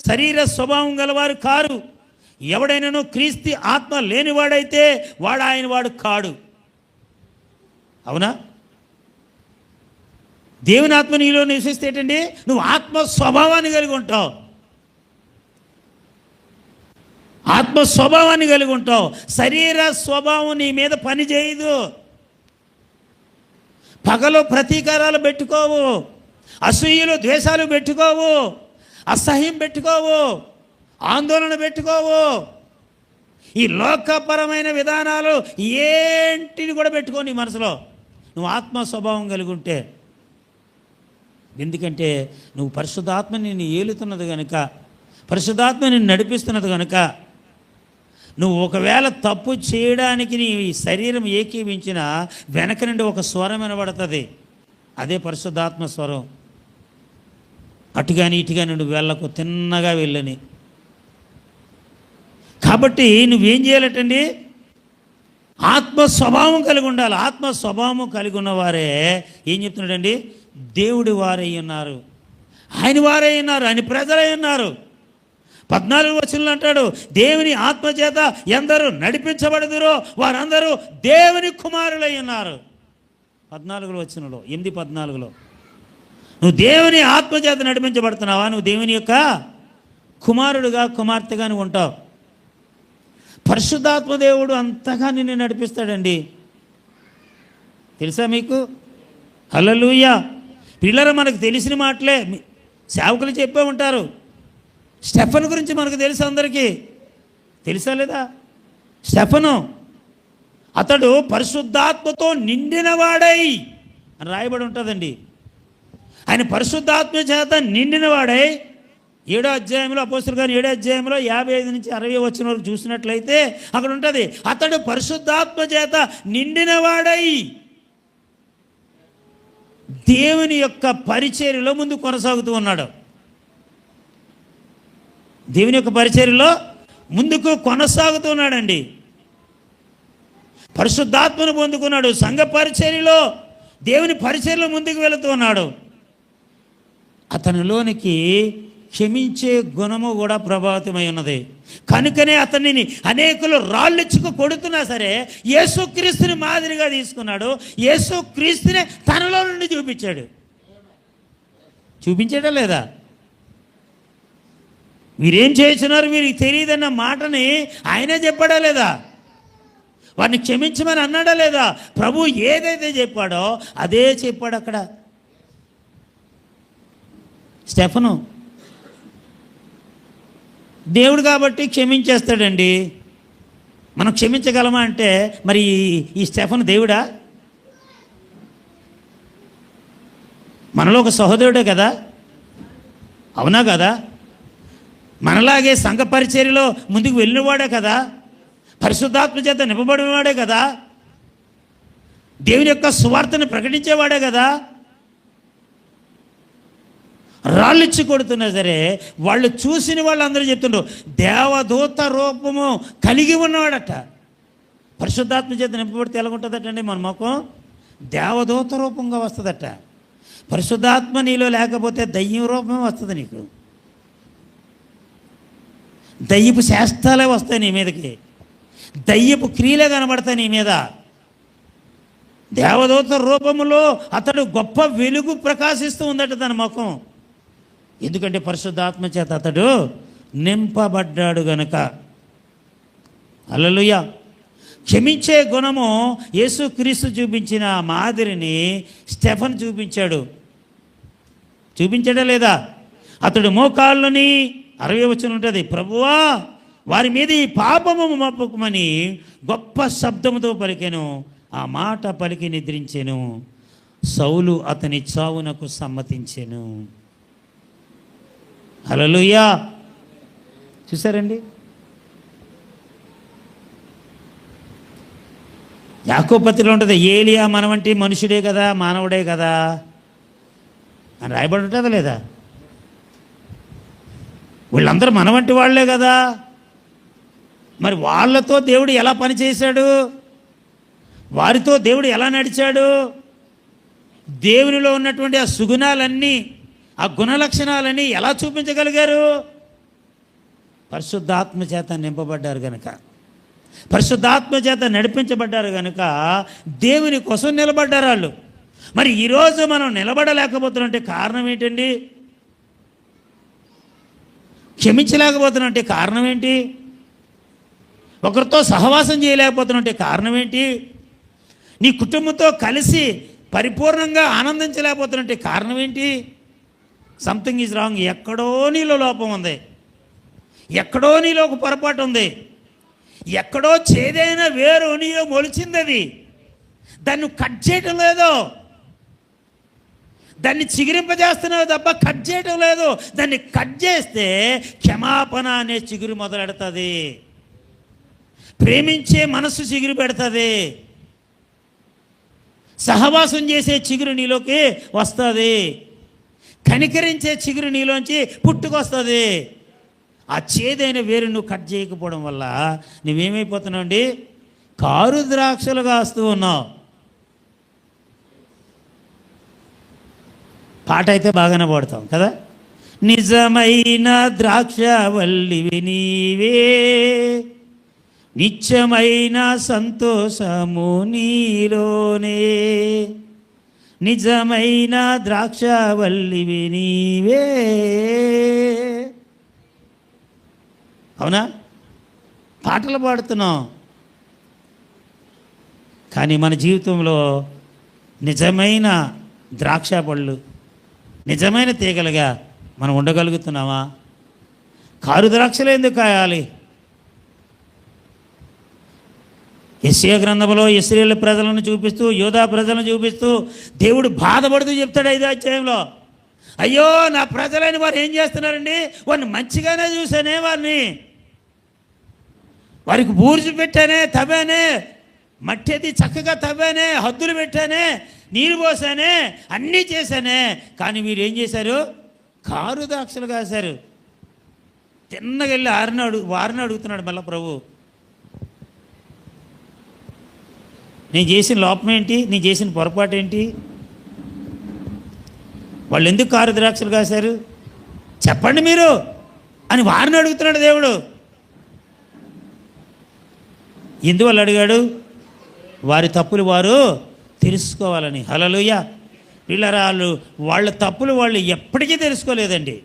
శరీర స్వభావం గలవారు కారు. ఎవడైనాను క్రీస్తు ఆత్మ లేనివాడైతే వాడు ఆయన వాడు కాడు. అవునా? దేవుని ఆత్మ నీలో నివసిస్తే ఏంటండి, నువ్వు ఆత్మ స్వభావాన్ని కలిగి ఉంటావు, ఆత్మ స్వభావాన్ని కలిగి ఉంటావు. శరీర స్వభావం నీ మీద పని చేయదు. పగలో ప్రతీకారాలు పెట్టుకోవు, అసూయలు ద్వేషాలు పెట్టుకోవు, అసహ్యం పెట్టుకోవు, ఆందోళన పెట్టుకోవు. ఈ లోకపరమైన విధానాలు ఏంటిని కూడా పెట్టుకో నీ మనసులో. నువ్వు ఆత్మ స్వభావం కలిగి ఉంటే, ఎందుకంటే నువ్వు పరిశుద్ధాత్మ నిన్ను ఏలుతున్నది కనుక, పరిశుద్ధాత్మ నిన్ను నడిపిస్తున్నది కనుక, నువ్వు ఒకవేళ తప్పు చేయడానికి నీ శరీరం ఏకీవించినా వెనక నుండి ఒక స్వరం వినబడుతుంది. అదే పరిశుద్ధాత్మ స్వరం. అటుగాని ఇటుగా నువ్వు వెళ్ళకు, తిన్నగా వెళ్ళని. కాబట్టి నువ్వేం చేయాలటండి, ఆత్మ స్వభావం కలిగి ఉండాలి. ఆత్మ స్వభావం కలిగి ఉన్నవారే ఏం చెప్తున్నాడండి, దేవుడి వారై ఉన్నారు, ఆయన వారై ఉన్నారు, ఆయన ప్రజలై ఉన్నారు. 14వ వచనంలో అంటాడు, దేవుని ఆత్మ చేత ఎందరూ నడిపించబడుదురో వారందరూ దేవుని కుమారులై ఉన్నారు. 14వ వచనంలో, 8:14లో నువ్వు దేవుని ఆత్మ చేత నడిపించబడుతున్నావా, నువ్వు దేవుని యొక్క కుమారుడుగా కుమార్తెగా నువ్వు ఉంటావు. పరిశుద్ధాత్మ దేవుడు అంతగా నిన్ను నడిపిస్తాడండి. తెలుసా మీకు? హల్లెలూయా. పిల్లలు మనకు తెలిసిన మాటలే సేవకులు చెప్పే ఉంటారు. స్టెఫన్ గురించి మనకు తెలుసు, అందరికీ తెలుసా లేదా? స్టెఫను అతడు పరిశుద్ధాత్మతో నిండినవాడై అని రాయబడి ఉంటుందండి. ఆయన పరిశుద్ధాత్మ చేత నిండినవాడై 7వ అధ్యాయంలో అపోస్తలుల కార్యం 7వ అధ్యాయంలో 55 నుంచి 60 వచ్చిన వరకు చూసినట్లయితే అక్కడ ఉంటుంది, అతడు పరిశుద్ధాత్మ చేత నిండినవాడై దేవుని యొక్క పరిచర్యలో ముందు కొనసాగుతూ ఉన్నాడు. దేవుని యొక్క పరిచర్యలో ముందుకు కొనసాగుతున్నాడండి. పరిశుద్ధాత్మను పొందుకున్నాడు. సంఘ పరిచర్యలో దేవుని పరిచర్యలో ముందుకు వెళుతూ ఉన్నాడు. అతనిలోనికి క్షమించే గుణము కూడా ప్రభావితమై ఉన్నది. కనుకనే అతనిని అనేకులు రాళ్ళిచ్చుకు కొడుతున్నా సరే యేసుక్రీస్తుని మాదిరిగా తీసుకున్నాడు. యేసుక్రీస్తునే తనలో నుండి చూపించాడా లేదా? వీరేం చేస్తున్నారు వీరికి తెలియదన్న మాటని ఆయనే చెప్పాడా లేదా? వారిని క్షమించమని అన్నాడా లేదా? ప్రభు ఏదైతే చెప్పాడో అదే చెప్పాడు అక్కడ. స్టెఫను దేవుడు కాబట్టి క్షమించేస్తాడండి. మనం క్షమించగలమా అంటే మరి ఈ స్టెఫను దేవుడా? మనలో ఒక సహోదరుడే కదా, అవునా కదా? మనలాగే సంఘ పరిచర్యలో ముందుకు వెళ్ళినవాడే కదా, పరిశుద్ధాత్మ చేత నింపబడినవాడే కదా, దేవుని యొక్క సువార్తను ప్రకటించేవాడే కదా. రాళ్ళిచ్చి కొడుతున్నా సరే వాళ్ళు చూసిన వాళ్ళందరూ చెప్తుండ్రు దేవదూత రూపము కలిగి ఉన్నవాడట. పరిశుద్ధాత్మ చేత నింపబడితే ఎలాగుంటుందటండి మన ముఖం? దేవదూత రూపంగా వస్తుందట. పరిశుద్ధాత్మ నీలో లేకపోతే దయ్యం రూపమే వస్తుంది నీకు. దయ్యపు శాస్త్రాలే వస్తాయి నీ మీదకి, దయ్యపు క్రియలే కనబడతాయి నీ మీద. దేవదూత రూపములో అతడు గొప్ప వెలుగు ప్రకాశిస్తూ ఉందట తన ముఖం. ఎందుకంటే పరిశుద్ధాత్మ చేత అతడు నింపబడ్డాడు గనుక. హల్లెలూయా. క్షమించే గుణము యేసుక్రీస్తు చూపించిన మాదిరిని స్టెఫన్ చూపించాడా లేదా? అతడు మోకాళ్ళని 60 వచనం ఉంటుంది, ప్రభువా వారి మీద ఈ పాపము మోపకమని గొప్ప శబ్దముతో పలికెను. ఆ మాట పలికి నిద్రించెను. సౌలు అతని చావునకు సమ్మతించెను. హల్లెలూయా. చూసారండి, యాకోబు పత్రికలో ఉంటుంది, ఏలియా మన వంటి మనుషుడే కదా, మానవుడే కదా అని రాయబడి ఉంటుందా లేదా? వీళ్ళందరూ మన వంటి వాళ్ళే కదా. మరి వాళ్ళతో దేవుడు ఎలా పనిచేశాడు? వారితో దేవుడు ఎలా నడిచాడు? దేవునిలో ఉన్నటువంటి ఆ సుగుణాలన్నీ, ఆ గుణలక్షణాలన్నీ ఎలా చూపించగలిగారు? పరిశుద్ధాత్మ చేత నింపబడ్డారు కనుక, పరిశుద్ధాత్మ చేత నడిపించబడ్డారు కనుక దేవుని కోసం నిలబడ్డారు వాళ్ళు. మరి ఈరోజు మనం నిలబడలేకపోతున్నంటే కారణం ఏంటండి? క్షమించలేకపోతున్నంటే కారణం ఏంటి? ఒకరితో సహవాసం చేయలేకపోతున్నంటే కారణం ఏంటి? నీ కుటుంబంతో కలిసి పరిపూర్ణంగా ఆనందించలేకపోతున్నంటే కారణం ఏంటి? Something is wrong. ఎక్కడో నీలో లోపం ఉంది, ఎక్కడో నీలో ఒక పొరపాటు ఉంది, ఎక్కడో చేదైన వేరు నీలో మొలిచింది. అది దాన్ని కట్ చేయటం లేదు, దాన్ని చిగురింపజేస్తున్నావు తప్ప కట్ చేయటం లేదు. దాన్ని కట్ చేస్తే క్షమాపణ అనే చిగురు మొదలెడుతుంది, ప్రేమించే మనస్సు చిగురు పెడుతుంది, సహవాసం చేసే చిగురు నీలోకి వస్తుంది, కనికరించే చిగురు నీలోంచి పుట్టుకొస్తుంది. ఆ చేదైన వేరు నువ్వు కట్ చేయకపోవడం వల్ల నువ్వేమైపోతున్నావు అండి? కారు ద్రాక్షలు కాస్తూ ఉన్నావు. పాట అయితే బాగానే పాడతాం కదా, నిజమైన ద్రాక్షవల్లివి నీవే, నిత్యమైన సంతోషము నీలోనే, నిజమైన ద్రాక్షవల్లివి నీవే. అవునా? పాటలు పాడుతున్నాం, కానీ మన జీవితంలో నిజమైన ద్రాక్ష పళ్ళు, నిజమైన తీగలుగా మనం ఉండగలుగుతున్నామా? కారు ద్రాక్షలు ఎందుకు కాయాలి? యెషయా గ్రంథంలో ఇశ్రాయేలు ప్రజలను చూపిస్తూ, యోధా ప్రజలను చూపిస్తూ దేవుడు బాధపడుతూ చెప్తాడు 5వ అధ్యాయంలో, అయ్యో నా ప్రజలని వారు ఏం చేస్తున్నారండి? వారిని మంచిగానే చూసానే, వారికి బూర్జు పెట్టానే, తవ్వానే, మట్టి అది చక్కగా తవ్వానే, హద్దులు పెట్టానే, నీరు పోసానే, అన్నీ చేశానే, కానీ మీరు ఏం చేశారు? కారు ద్రాక్షలు కాశారు. తిన్నగెళ్ళి వారిని అడుగుతున్నాడు మళ్ళీ ప్రభు, నేను చేసిన లోపం ఏంటి? నేను చేసిన పొరపాటు ఏంటి? వాళ్ళు ఎందుకు కారు ద్రాక్షలు కాశారు చెప్పండి మీరు అని వారిని అడుగుతున్నాడు దేవుడు. ఎందువల్ల అడిగాడు? వారి తప్పులు వారు తెలుసుకోవాలని. హల్లెలూయా. పిల్లరా, వాళ్ళ తప్పులు వాళ్ళు ఎప్పటికీ తెలుసుకోలేదండి.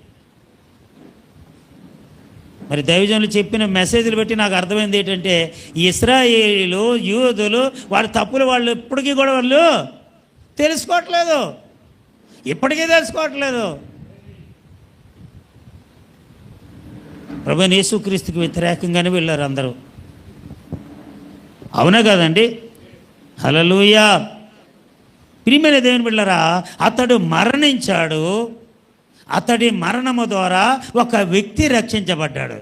మరి దైవజనులు చెప్పిన మెసేజ్లు బట్టి నాకు అర్థమైంది ఏంటంటే, ఇశ్రాయేలీలు, యూదులు వారి తప్పులు వాళ్ళు ఎప్పటికీ కూడా వాళ్ళు తెలుసుకోవట్లేదు, ఇప్పటికీ తెలుసుకోవట్లేదు. ప్రభువైన యేసుక్రీస్తుకి వ్యతిరేకంగానే వెళ్ళారు అందరూ. అవునా కదండి? హల్లెలూయా. ప్రియమైన దేవుని బిడ్డలారా, అతడు మరణించాడు. అతడి మరణము ద్వారా ఒక వ్యక్తి రక్షించబడ్డాడు.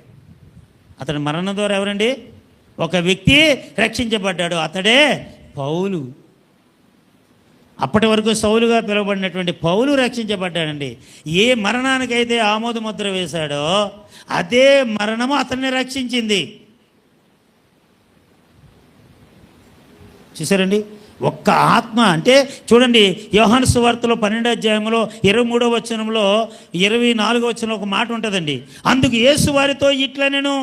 అతడి మరణం ద్వారా ఎవరండి? ఒక వ్యక్తి రక్షించబడ్డాడు. అతడే పౌలు. అప్పటి వరకు సౌలుగా పిలువబడినటువంటి పౌలు రక్షించబడ్డాడండి. ఏ మరణానికైతే ఆమోద ముద్ర వేశాడో అదే మరణము అతన్ని రక్షించింది. చూసారండి? ఒక్క ఆత్మ అంటే చూడండి, యోహాను సువార్తలో 12వ అధ్యాయంలో 23వ వచనంలో 24వ వచనంలో ఒక మాట ఉంటుందండి. అందుకు యేసు వారితో ఇట్లా, నేను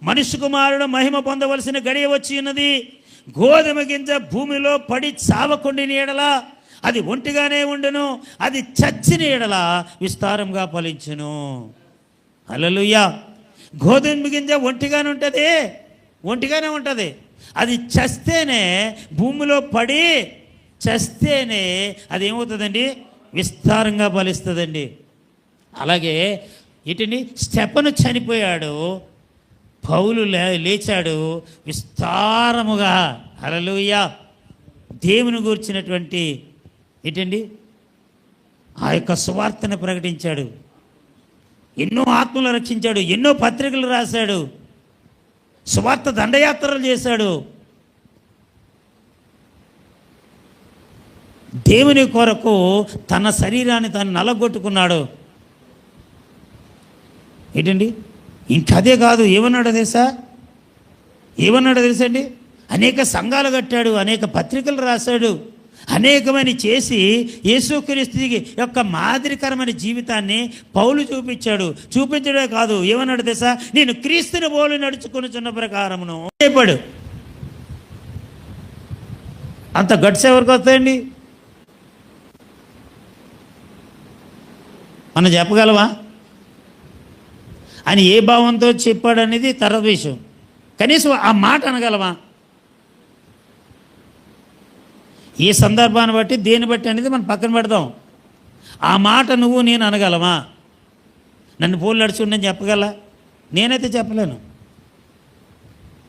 మనుష్య కుమారుడు మహిమ పొందవలసిన గడియ వచ్చి ఉన్నది. గోధుమ గింజ భూమిలో పడి చావకుండిన ఎడల అది ఒంటిగానే ఉండును, అది చచ్చిన ఎడల విస్తారంగా ఫలించును. హల్లెలూయా. గోధుమ గింజ ఒంటిగానే ఉంటుంది, అది చస్తేనే, భూమిలో పడి చస్తేనే అది ఏమవుతుందండి, విస్తారంగా ఫలిస్తుందండి. అలాగే ఏంటండి, స్టెఫను చనిపోయాడు, పౌలు లేచాడు విస్తారముగా. హల్లెలూయా. దేవుని గూర్చినటువంటి ఏంటండి ఆ యొక్క సువార్తను ప్రకటించాడు, ఎన్నో ఆత్మలు రక్షించాడు, ఎన్నో పత్రికలు రాశాడు, సువార్త దండయాత్రలు చేశాడు. దేవుని కొరకు తన శరీరాన్ని తాను నలగొట్టుకున్నాడు. ఏంటండి, ఇంకదే కాదు, ఏమన్నాడో తెలుసండి, అనేక సంఘాలు కట్టాడు, అనేక పత్రికలు రాశాడు, అనేకమైన చేసి యేసుక్రీస్తు యొక్క మాదిరికరమైన జీవితాన్ని పౌలు చూపించడే కాదు, ఏమన్నాడు తెలుసా, నేను క్రీస్తుని పోలి నడుచుకొనుచున్న ప్రకారమును చెప్పాడు. అంత గట్స్ ఎవరికి వస్తాయండి? మనం చెప్పగలవా? అని ఏ భావంతో చెప్పాడనేది తర్వాత విషయం. కనీసం ఆ మాట అనగలవా? ఈ సందర్భాన్ని బట్టి, దేన్ని బట్టి అనేది మనం పక్కన పెడదాం. ఆ మాట నువ్వు నేను అనగలమా? నన్ను పోలు నడుచుండని చెప్పగల? నేనైతే చెప్పలేను,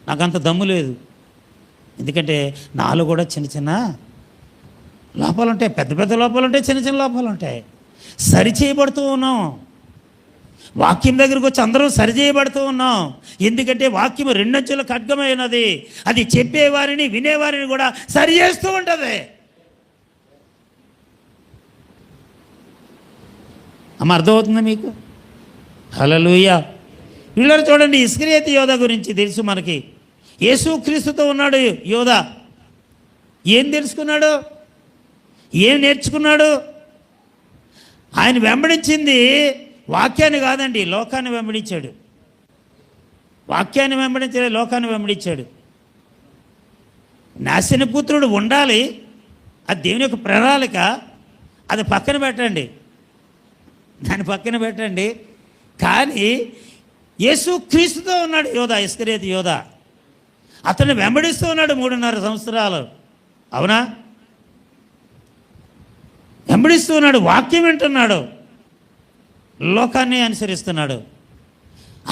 నాకంత దమ్ము లేదు. ఎందుకంటే నాలో కూడా చిన్న చిన్న లోపాలు ఉంటాయి, పెద్ద పెద్ద లోపాలు ఉంటాయి, చిన్న చిన్న లోపాలు ఉంటాయి. సరిచేయబడుతూ ఉన్నాం. వాక్యం దగ్గరికి వచ్చి అందరూ సరిచేయబడుతూ ఉన్నాం. ఎందుకంటే వాక్యం రెండంచుల ఖడ్గమైనది, అది చెప్పేవారిని వినేవారిని కూడా సరి చేస్తూ ఉంటుంది. అమ్మ, అర్థమవుతుందా మీకు? హల్లెలూయా. వీళ్ళని చూడండి, ఇస్కరియోతు యోధా గురించి తెలుసు మనకి. యేసుక్రీస్తుతో ఉన్నాడు యోధా. ఏం తెలుసుకున్నాడు? ఏం నేర్చుకున్నాడు? ఆయన వెంబడించింది వాక్యాన్ని కాదండి, లోకాన్ని వెంబడించాడు. వాక్యాన్ని వెంబడించలే, లోకాన్ని వెంబడించాడు. నాశనపుత్రుడు ఉండాలి, అది దేవుని యొక్క ప్రణాళిక. అది పక్కన పెట్టండి, దాన్ని పక్కన పెట్టండి. కానీ యేసుక్రీస్తుతో ఉన్నాడు యోధా, ఇస్కరియోతు యోధా. అతన్ని వెంబడిస్తూ ఉన్నాడు 3.5 సంవత్సరాలు. అవునా? వెంబడిస్తూ ఉన్నాడు, వాక్యం వింటున్నాడు, లోకాన్ని అనుసరిస్తున్నాడు.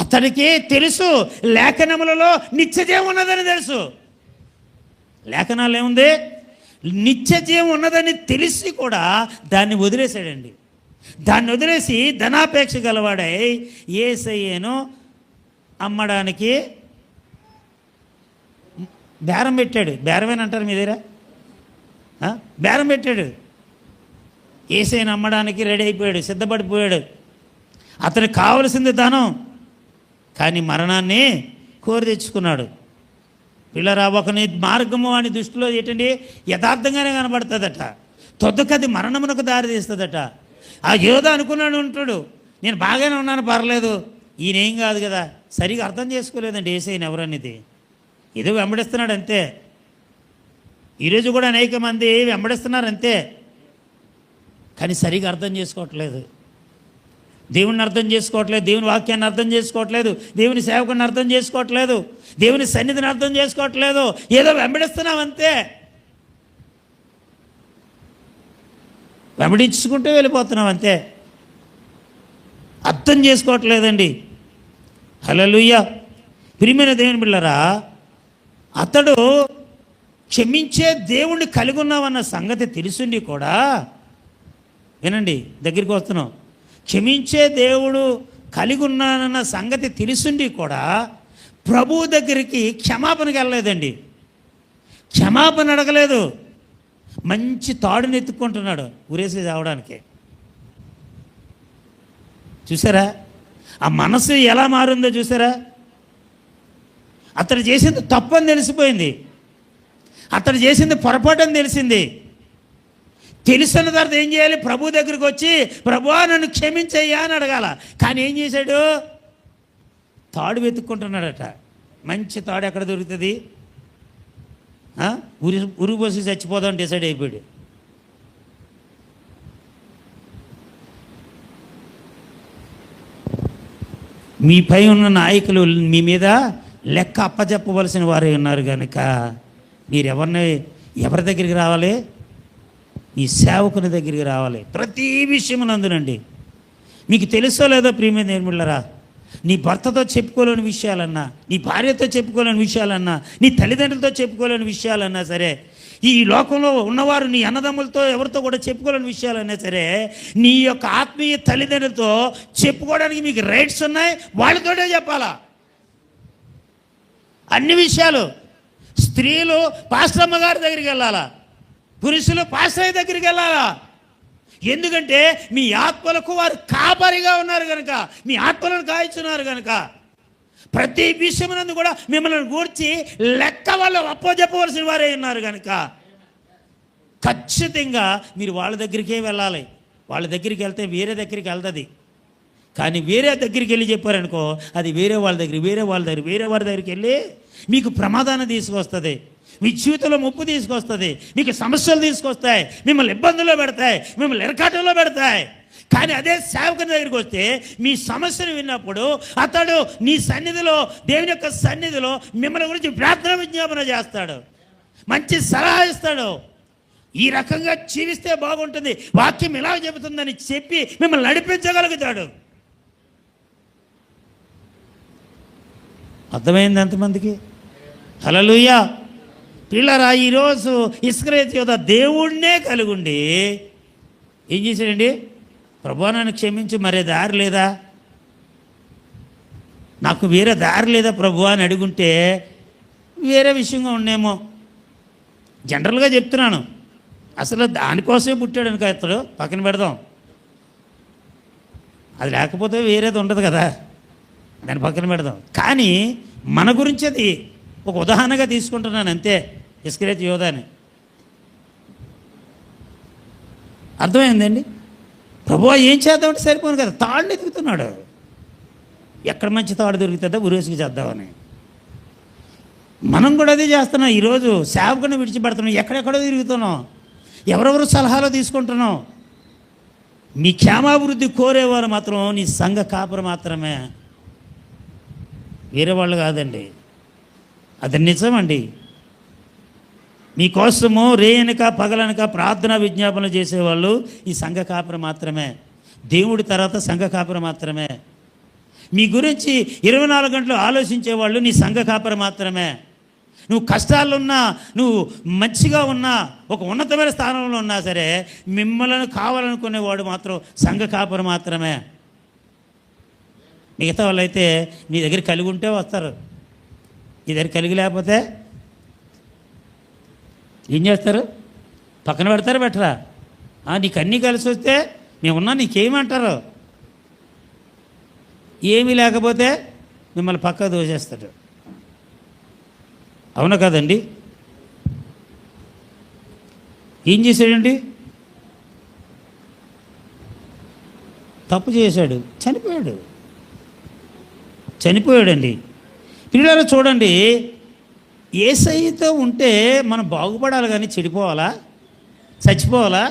అతడికి తెలుసు లేఖనములలో నిత్యజీవం ఉన్నదని తెలుసు. లేఖనాలు ఏముంది? నిత్యజీవం ఉన్నదని తెలిసి కూడా దాన్ని వదిలేశాడండి. దాన్ని వదిలేసి ధనాపేక్ష గలవాడై యేసయ్యను అమ్మడానికి బేరం పెట్టాడు. బేరమేనంటారు మీ దగ్గర? బేరం పెట్టాడు. యేసయ్యను అమ్మడానికి రెడీ అయిపోయాడు, సిద్ధపడిపోయాడు. అతనికి కావలసింది ధనం, కానీ మరణాన్ని కోరి తెచ్చుకున్నాడు. పిల్లరా, ఒకని మార్గము అని దృష్టిలో ఏంటండి యథార్థంగానే కనబడుతుందట, తొద్దుకది మరణమునకు దారి తీస్తుందట. ఆ యోధ అనుకున్నాడు ఉంటాడు, నేను బాగానే ఉన్నాను, పర్లేదు, ఈయనేం కాదు కదా. సరిగా అర్థం చేసుకోలేదండి యేసయ్యను ఎవరనేది. ఏదో వెంబడిస్తున్నాడు అంతే. ఈరోజు కూడా అనేక మంది వెంబడిస్తున్నారు అంతే, కానీ సరిగా అర్థం చేసుకోవట్లేదు. దేవుని అర్థం చేసుకోవట్లేదు, దేవుని వాక్యాన్ని అర్థం చేసుకోవట్లేదు, దేవుని సేవకుని అర్థం చేసుకోవట్లేదు, దేవుని సన్నిధిని అర్థం చేసుకోవట్లేదు. ఏదో వెంబడిస్తున్నాం అంతే, వెంబడించుకుంటూ వెళ్ళిపోతున్నాం అంతే. అర్థం చేసుకోవట్లేదండి. హల్లెలూయా. ప్రియమైన దేవుని బిడ్డలారా, అతడు క్షమించే దేవుణ్ణి కలిగి ఉన్నామన్న సంగతి తెలుసుండి కూడా, వినండి, దగ్గరికి వస్తున్నాం, క్షమించే దేవుడు కలిగి ఉన్నానన్న సంగతి తెలుసుండి కూడా ప్రభువు దగ్గరికి క్షమాపణకి వెళ్ళలేదండి. క్షమాపణ అడగలేదు. మంచి తాడుని ఎత్తుక్కుంటున్నాడు ఉరేసి చావడానికి. చూసారా ఆ మనసు ఎలా మారిందో? చూసారా? అతడు చేసింది తప్పని తెలిసిపోయింది, అతడు చేసింది పొరపాటు తెలిసింది. తెలుసున్న తర్వాత ఏం చేయాలి? ప్రభు దగ్గరికి వచ్చి, ప్రభువా నన్ను క్షమించయ్యా అని అడగాల. కానీ ఏం చేశాడు? తాడు వెతుక్కుంటున్నాడట. మంచి తాడు ఎక్కడ దొరుకుతుంది? ఉరి పోసి చచ్చిపోదాం డిసైడ్ అయిపోయాడు. మీపై ఉన్న నాయకులు మీ మీద లెక్క అప్పచెప్పవలసిన వారే ఉన్నారు కనుక మీరు ఎవరి దగ్గరికి రావాలి? ఈ సేవకుని దగ్గరికి రావాలి. ప్రతి విషయమునందునండి. మీకు తెలుసో లేదో ప్రియమైన దేవుళ్ళరా, నీ భర్తతో చెప్పుకోలేని విషయాలన్నా, నీ భార్యతో చెప్పుకోలేని విషయాలన్నా, నీ తల్లిదండ్రులతో చెప్పుకోలేని విషయాలన్నా సరే, ఈ లోకంలో ఉన్నవారు నీ అన్నదమ్ములతో ఎవరితో కూడా చెప్పుకోలేని విషయాలన్నా సరే, నీ యొక్క ఆత్మీయ తల్లిదండ్రులతో చెప్పుకోవడానికి మీకు రైట్స్ ఉన్నాయి. వాళ్ళతోనే చెప్పాలా అన్ని విషయాలు. స్త్రీలు పాస్టమ్మ గారి దగ్గరికి వెళ్ళాలా, పురుషులు పాస్టర్ దగ్గరికి వెళ్ళాలా. ఎందుకంటే మీ ఆత్మలకు వారు కాపరిగా ఉన్నారు కనుక, మీ ఆత్మలను కాయిస్తున్నారు కనుక, ప్రతి విషయమునందు కూడా మిమ్మల్ని గూర్చి లెక్క వాళ్ళు అప్పచెప్పవలసిన వారే ఉన్నారు కనుక ఖచ్చితంగా మీరు వాళ్ళ దగ్గరికే వెళ్ళాలి. వాళ్ళ దగ్గరికి వెళ్తే వేరే దగ్గరికి వెళ్తుంది. కానీ వేరే దగ్గరికి వెళ్ళి చెప్పారనుకో, అది వేరే వాళ్ళ దగ్గరికి వెళ్ళి మీకు ప్రమాదాన్ని తీసుకొస్తుంది, మీ జీవితంలో ముప్పు తీసుకొస్తుంది, మీకు సమస్యలు తీసుకొస్తాయి, మిమ్మల్ని ఇబ్బందుల్లో పెడతాయి, మిమ్మల్ని ఇరకాటంలో పెడతాయి. కానీ అదే సేవకుని దగ్గరికి వస్తే మీ సమస్యను విన్నప్పుడు అతడు నీ సన్నిధిలో, దేవుని యొక్క సన్నిధిలో మిమ్మల్ని గురించి ప్రార్థన విజ్ఞాపన చేస్తాడు, మంచి సలహా ఇస్తాడు. ఈ రకంగా జీవిస్తే బాగుంటుంది, వాక్యం ఇలా చెబుతుందని చెప్పి మిమ్మల్ని నడిపించగలుగుతాడు. అర్థమైంది ఎంతమందికి? హల్లెలూయా. పిల్లరా, ఈరోజు ఇస్కరియోతు యోధ దేవుడినే కలిగుండి ఏం చేశాడండి? ప్రభువా నన్ను క్షమించి మరే దారి లేదా, నాకు వేరే దారి లేదా ప్రభువా అని అడుగుంటే వేరే విషయంగా ఉండేమో. జనరల్గా చెప్తున్నాను, అసలు దానికోసమే పుట్టాడు అనుకో, ఇతడు పక్కన పెడదాం. అది లేకపోతే వేరేది ఉండదు కదా, దాన్ని పక్కన పెడదాం. కానీ మన గురించి అది ఒక ఉదాహరణగా తీసుకుంటున్నాను అంతే, ఇస్కరియోతు యోధాని. అర్థమైందండి? ప్రభువా ఏం చేద్దామంటే సరిపోను కదా, తాడుని ఎదుగుతున్నాడు. ఎక్కడ మంచి తాడు దొరుకుతుందో ఉరేసుకు చేద్దామని మనం కూడా అదే చేస్తున్నాం. ఈరోజు సేవకుని విడిచిపెడుతున్నాం, ఎక్కడెక్కడో తిరుగుతున్నాం, ఎవరెవరు సలహాలు తీసుకుంటున్నాం. మీ క్షేమాభివృద్ధి కోరేవారు మాత్రం నీ సంఘ కాపురు మాత్రమే, వేరే వాళ్ళు కాదండి. అది నిజమండి. మీకోసము రేయనక పగలనక ప్రార్థన విజ్ఞాపన చేసేవాళ్ళు ఈ సంఘ కాపురు మాత్రమే, దేవుడి తర్వాత సంఘ కాపురు మాత్రమే. మీ గురించి 24 గంటలు ఆలోచించేవాళ్ళు నీ సంఘ కాపురు మాత్రమే. నువ్వు కష్టాలున్నా, నువ్వు మంచిగా ఉన్నా, ఒక ఉన్నతమైన స్థానంలో ఉన్నా సరే, మిమ్మల్ని కావాలనుకునేవాడు మాత్రం సంఘ కాపురు మాత్రమే. మిగతా వాళ్ళు అయితే నీ దగ్గర కలిగి ఉంటే వస్తారు, నీ దగ్గర కలిగి లేకపోతే ఏం చేస్తారు? పక్కన పెడతారు, పెట్టరా? నీకు అన్నీ కలిసి వస్తే మేమున్నా నీకేమంటారు? ఏమీ లేకపోతే మిమ్మల్ని పక్కకు దోసేస్తాడు. అవునా కదండి? ఏం చేశాడండి? తప్పు చేశాడు, చనిపోయాడండి. పిల్లలు చూడండి, యేసయ్యతో ఉంటే మనం బాగుపడాలి కానీ చెడిపోవాలా, చచ్చిపోవాలా?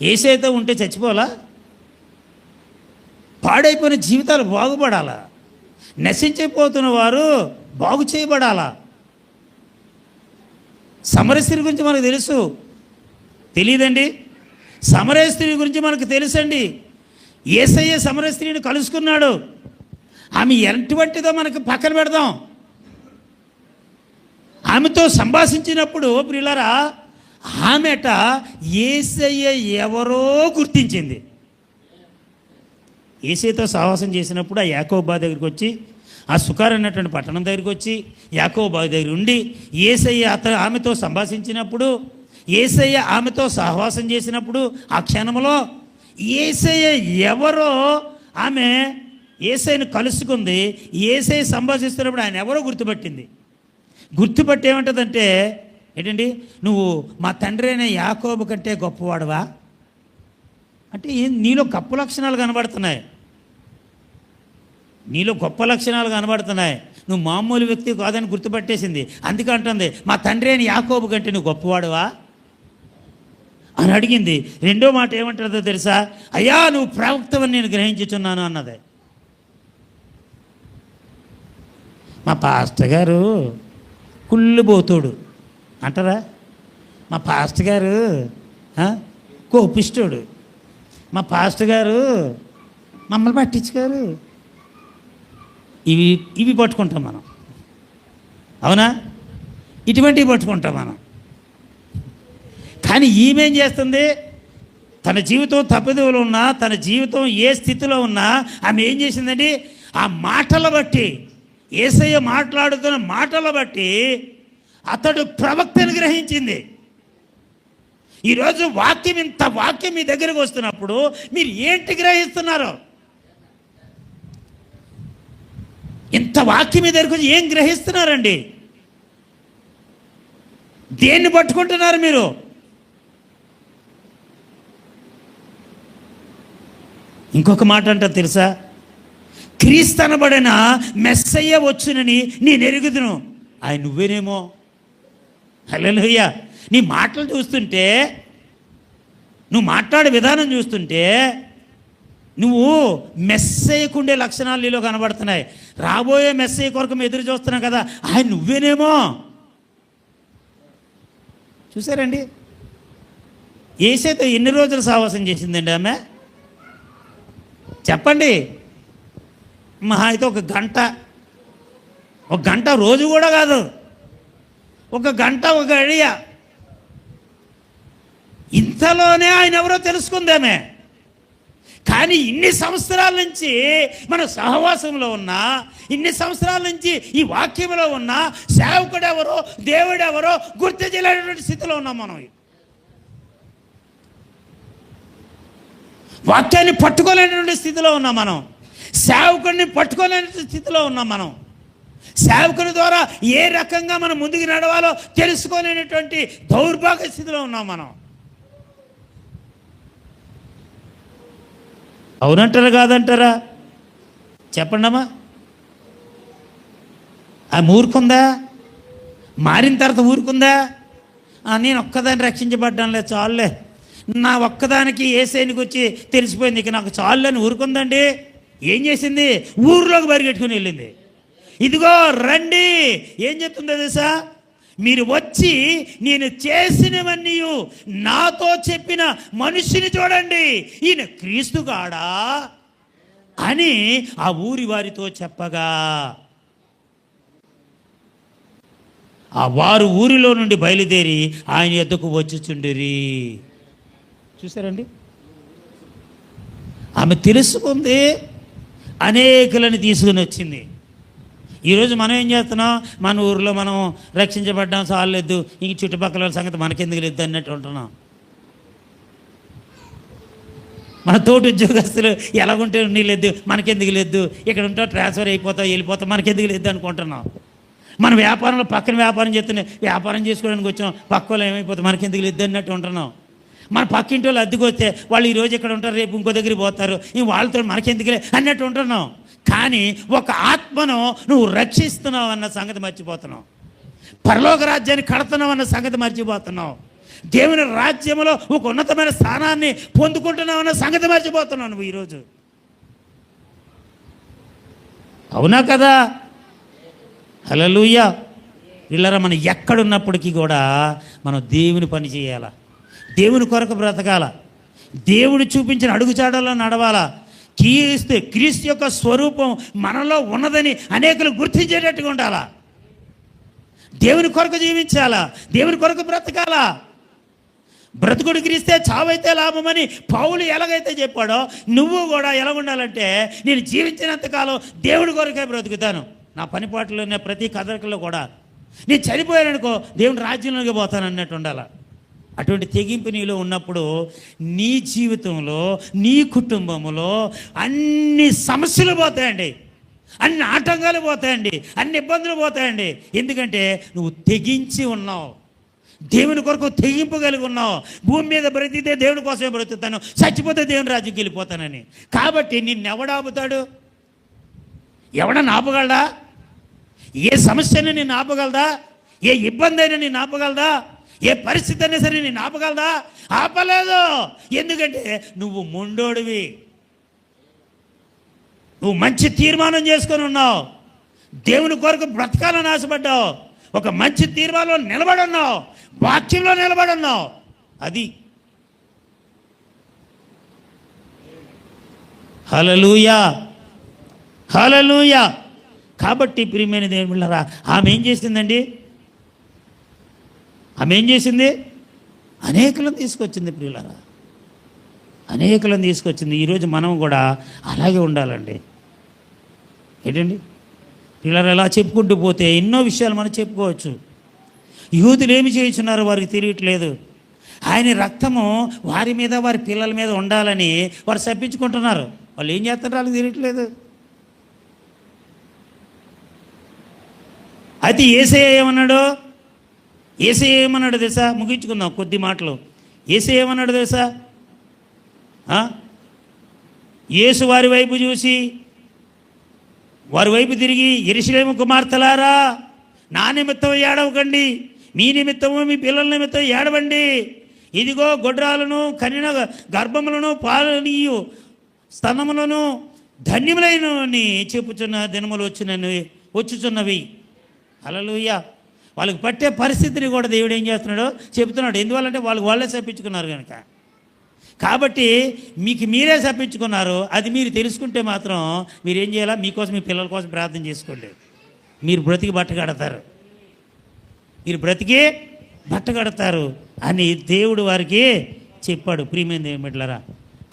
యేసయ్యతో ఉంటే చచ్చిపోవాలా? పాడైపోయిన జీవితాలు బాగుపడాలా? నశించిపోతున్న వారు బాగు చేయబడాలా? సమరయ స్త్రీ గురించి మనకు తెలుసు, తెలియదండి? సమరయ స్త్రీ గురించి మనకు తెలుసండి. యేసయ్య సమరయ స్త్రీని కలుసుకున్నాడు. ఆమె ఎటువంటిదో మనకు పక్కన పెడదాం. ఆమెతో సంభాషించినప్పుడు ప్రియులారా, ఆమెట యేసయ్య ఎవరో గుర్తించింది. యేసయ్యతో సహవాసం చేసినప్పుడు ఆ యాకోబు దగ్గరికి వచ్చి, ఆ సుకార్ అన్నటువంటి పట్టణం దగ్గరికి వచ్చి యాకోబు దగ్గర ఉండి యేసయ్య ఆమెతో సంభాషించినప్పుడు, యేసయ్య ఆమెతో సహవాసం చేసినప్పుడు ఆ క్షణంలో యేసయ్య ఎవరో ఆమె యేసయ్యను కలుసుకుంది. యేసయ్య సంభాషిస్తున్నప్పుడు ఆయన ఎవరో గుర్తుపట్టి ఏమంటుందంటే, ఏంటండి నువ్వు మా తండ్రి అయిన యాకోబు కంటే గొప్పవాడువా అంటే, నీలో గొప్ప లక్షణాలు కనబడుతున్నాయి, నువ్వు మామూలు వ్యక్తి కాదని గుర్తుపట్టేసింది. అందుకే అంటుంది, మా తండ్రి అయిన యాకోబు కంటే నువ్వు గొప్పవాడువా అని అడిగింది. రెండో మాట ఏమంటుందో తెలుసా? అయ్యా నువ్వు ప్రవక్తవని నేను గ్రహించుచున్నాను అన్నది. మా పాస్టర్ గారు కుళ్ళుబోతుడు అంటారా? మా పాస్టర్ గారు కోపిస్తోడు, మా పాస్టర్ గారు మమ్మల్ని పట్టించుకోరు. ఇవి పట్టుకుంటాం మనం, అవునా? ఇటువంటివి పట్టుకుంటాం మనం. కానీ ఈమెం చేస్తుంది? తన జీవితం తప్పిదవులు ఉన్నా, తన జీవితం ఏ స్థితిలో ఉన్నా ఆమె ఏం చేసిందండి? ఆ మాటల బట్టి, యేసయ్య మాట్లాడుతున్న మాటల బట్టి అతడు ప్రవక్తను గ్రహించింది. ఈరోజు ఇంత వాక్యం మీ దగ్గరకు వస్తున్నప్పుడు మీరు ఏంటి గ్రహిస్తున్నారు? ఇంత వాక్యం మీ దగ్గరకు వచ్చి ఏం గ్రహిస్తున్నారండి? దేన్ని పట్టుకుంటున్నారు మీరు? ఇంకొక మాట అంటారు తెలుసా? క్రీస్తు అనబడిన మెస్సయ్య వచ్చునని నేను ఎరుగుదును. ఆయన నువ్వేనేమో. హల్లెలూయా. నీ మాటలు చూస్తుంటే, నువ్వు మాట్లాడే విధానం చూస్తుంటే నువ్వు మెస్సయ్యకుండే లక్షణాలు నీలో కనబడుతున్నాయి. రాబోయే మెస్సయ్య కొరకు ఎదురు చూస్తున్నావు కదా, ఆయన నువ్వేనేమో. చూసారండి? యేసయ్యతో ఎన్ని రోజులు సావాసం చేసిందండి ఆమె? చెప్పండి. మహా అయితే ఒక గంట రోజు కూడా కాదు, ఒక గంట, ఒక గడియ. ఇంతలోనే ఆయన ఎవరో తెలుసుకుందామే. కానీ ఇన్ని సంవత్సరాల నుంచి మన సహవాసంలో ఉన్నా, ఇన్ని సంవత్సరాల నుంచి ఈ వాక్యంలో ఉన్నా, సేవకుడెవరో దేవుడెవరో గుర్తించలేనటువంటి స్థితిలో ఉన్నాం మనం. వాక్యాన్ని పట్టుకోలేనటువంటి స్థితిలో ఉన్నాం మనం. సేవకుడిని పట్టుకోలేని స్థితిలో ఉన్నాం మనం. సేవకుని ద్వారా ఏ రకంగా మనం ముందుకు నడవాలో తెలుసుకోలేనటువంటి దౌర్భాగ్య స్థితిలో ఉన్నాం మనం. అవునంటారా కాదంటారా? చెప్పండమ్మా. ఆమె ఊరుకుందా? మారిన తర్వాత ఊరుకుందా? నేను ఒక్కదాన్ని రక్షించబడ్డాను లేదు, చాలులే, నా ఒక్కదానికి యేసయ్యకి వచ్చి తెలిసిపోయింది, ఇక నాకు చాలులేని ఊరుకుందండి. ఏం చేసింది? ఊర్లోకి పరిగెట్టుకుని వెళ్ళింది. ఇదిగో రండి. ఏం చెప్తుందో తెలుసా? మీరు వచ్చి నేను చేసినవన్నీ నాతో చెప్పిన మనిషిని చూడండి, ఈయన క్రీస్తు కాడా అని ఆ ఊరి వారితో చెప్పగా, ఆ వారు ఊరిలో నుండి బయలుదేరి ఆయన ఎద్దకు వచ్చుచుండిరి. చూసారండి? ఆమె తెలుసుకుంది, అనేకులను తీసుకుని వచ్చింది. ఈరోజు మనం ఏం చేస్తున్నాం? మన ఊరిలో మనం రక్షించబడ్డాం, చాలేదు, ఇంక చుట్టుపక్కల సంగతి మనకెందుకు లేదు అన్నట్టు ఉంటున్నాం. మన తోటి ఉద్యోగస్తులు ఎలాగుంటే నీ లేదు, మనకెందుకు లేదు, ఇక్కడ ఉంటావు, ట్రాన్స్ఫర్ అయిపోతావు, వెళ్ళిపోతావు, మనకెందుకు లేదు అనుకుంటున్నాం. మన వ్యాపారంలో పక్కన వ్యాపారం చేస్తున్నాయి, వ్యాపారం చేసుకోవడానికి వచ్చాం, పక్క వాళ్ళు ఏమైపోతాం, మనకెందుకు లేదు అన్నట్టు ఉంటున్నాం. మన పక్కింటి వాళ్ళు అద్దెకు వస్తే వాళ్ళు ఈరోజు ఇక్కడ ఉంటారు, రేపు ఇంకో దగ్గరికి పోతారు, వాళ్ళతో మనకెందుకులే అన్నట్టు ఉంటున్నాం. కానీ ఒక ఆత్మను నువ్వు రక్షిస్తున్నావు అన్న సంగతి మర్చిపోతున్నావు. పరలోక రాజ్యాన్ని కడుతున్నావు అన్న సంగతి మర్చిపోతున్నావు. దేవుని రాజ్యంలో ఒక ఉన్నతమైన స్థానాన్ని పొందుకుంటున్నావు అన్న సంగతి మర్చిపోతున్నావు నువ్వు ఈరోజు. అవునా కదా? హల్లెలూయా. ఇల్లరా, మనం ఎక్కడున్నప్పటికీ కూడా మనం దేవుని పని చేయాలా, దేవుని కొరకు బ్రతకాల, దేవుడు చూపించిన అడుగుచాడల్లో నడవాలా. క్రీస్తు యొక్క స్వరూపం మనలో ఉన్నదని అనేకులు గుర్తించేటట్టుగా ఉండాలా. దేవుని కొరకు జీవించాలా, దేవుని కొరకు బ్రతకాలా. బ్రతుకుడు క్రీస్తే చావైతే లాభమని పౌలు ఎలాగైతే చెప్పాడో, నువ్వు కూడా ఎలా ఉండాలంటే, నేను జీవించినంతకాలం దేవుడి కొరకే బ్రతుకుతాను, నా పనిపాట్లో ప్రతి కదలికల్లో కూడా నేను చనిపోయాననుకో దేవుని రాజ్యంలోకి పోతాను అన్నట్టు ఉండాలి. అటువంటి తెగింపు నీలో ఉన్నప్పుడు నీ జీవితంలో, నీ కుటుంబంలో అన్ని సమస్యలు పోతాయండి, అన్ని ఆటంకాలు పోతాయండి, అన్ని ఇబ్బందులు పోతాయండి. ఎందుకంటే నువ్వు తెగించి ఉన్నావు, దేవుని కొరకు తెగింపు కలిగి ఉన్నావు. భూమి మీద బ్రతికితే దేవుని కోసమే బ్రతుకుతాను, చచ్చిపోతే దేవుని రాజ్యంకి వెళ్ళిపోతానని. కాబట్టి నిన్నెవడాపుతాడు? ఎవడన్నా ఆపగలడా? ఏ సమస్యని నేను ఆపగలదా? ఏ ఇబ్బంది అయినా నేను ఆపగలదా? ఏ పరిస్థితి అయినా సరే నేను ఆపగలదా? ఆపలేదు. ఎందుకంటే నువ్వు మొండోడివి, నువ్వు మంచి తీర్మానం చేసుకొని ఉన్నావు. దేవుని కొరకు బ్రతకాలని ఆశపడ్డావు, ఒక మంచి తీర్మానంలో నిలబడున్నావు, వాక్యంలో నిలబడున్నావు. అది హల్లెలూయా, హల్లెలూయా. కాబట్టి ప్రియమైన దేవుని బిడ్డలారా, ఆమె ఏం చేసిందండి? ఆమె ఏం చేసింది? అనేకులను తీసుకొచ్చింది ప్రియులారా, అనేకులను తీసుకొచ్చింది. ఈరోజు మనం కూడా అలాగే ఉండాలండి. ఏంటండి ప్రియులారా, ఎలా చెప్పుకుంటూ పోతే ఎన్నో విషయాలు మనం చెప్పుకోవచ్చు. యూదులు ఏమి చేయించున్నారో వారికి తెలియట్లేదు. ఆయన రక్తము వారి మీద వారి పిల్లల మీద ఉండాలని వారు శపించుకుంటున్నారు. వాళ్ళు ఏం చేస్తారో వాళ్ళకి తెలియట్లేదు. అయితే యేసయ్య ఏమన్నాడు? యేసయ్య ఏమన్నాడు తెలుసా? ముగించుకుందాం కొద్ది మాటలు. యేసయ్య ఏమన్నాడు తెలుసా? యేసు వారి వైపు చూసి, వారి వైపు తిరిగి, యెరూషలేము కుమార్తెలారా, నా నిమిత్తం ఏడవకండి, మీ నిమిత్తము మీ పిల్లల నిమిత్తం ఏడవండి. ఇదిగో గొడ్రాలను, కనిన గర్భములను, పాలనీయు స్తనములను ధన్యములైనని చెప్పుచున్న దినములు వచ్చుచున్నవి. హల్లెలూయా. వాళ్ళకి పట్టే పరిస్థితిని కూడా దేవుడు ఏం చేస్తున్నాడో చెబుతున్నాడు. ఎందువల్లంటే వాళ్ళే చెప్పించుకున్నారు కనుక. కాబట్టి మీకు మీరే చెప్పించుకున్నారు. అది మీరు తెలుసుకుంటే మాత్రం మీరు ఏం చేయాలా? మీకోసం, మీ పిల్లల కోసం ప్రార్థన చేసుకోండి. మీరు బ్రతికి బట్టగడతారు, మీరు బ్రతికి బట్టగడతారు అని దేవుడు వారికి చెప్పాడు. ప్రియమైన దేవుని బిడ్డలారా,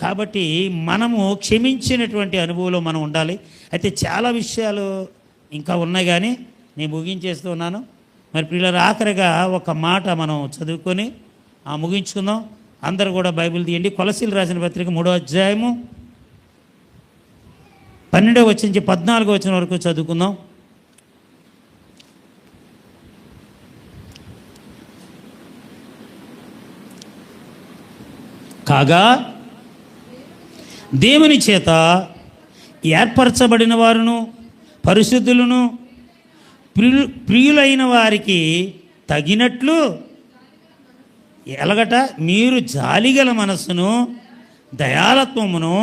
కాబట్టి మనము క్షమించినటువంటి అనుభవంలో మనం ఉండాలి. అయితే చాలా విషయాలు ఇంకా ఉన్నాయి, కానీ నేను ముగించేస్తూ ఉన్నాను. మరి పిల్లలు ఆఖరిగా ఒక మాట మనం చదువుకొని ముగించుకుందాం. అందరూ కూడా బైబిల్ తీయండి. కొలసీలు రాసిన పత్రిక 3వ అధ్యాయము 12వ వచనం నుంచి 14వ వచనం వరకు చదువుకుందాం. కాగా దేవుని చేత ఏర్పరచబడిన వారును, పరిశుద్ధులను, ప్రియులైన వారికి తగినట్లు ఎలాగట? మీరు జాలిగల మనస్సును, దయాలత్వమును,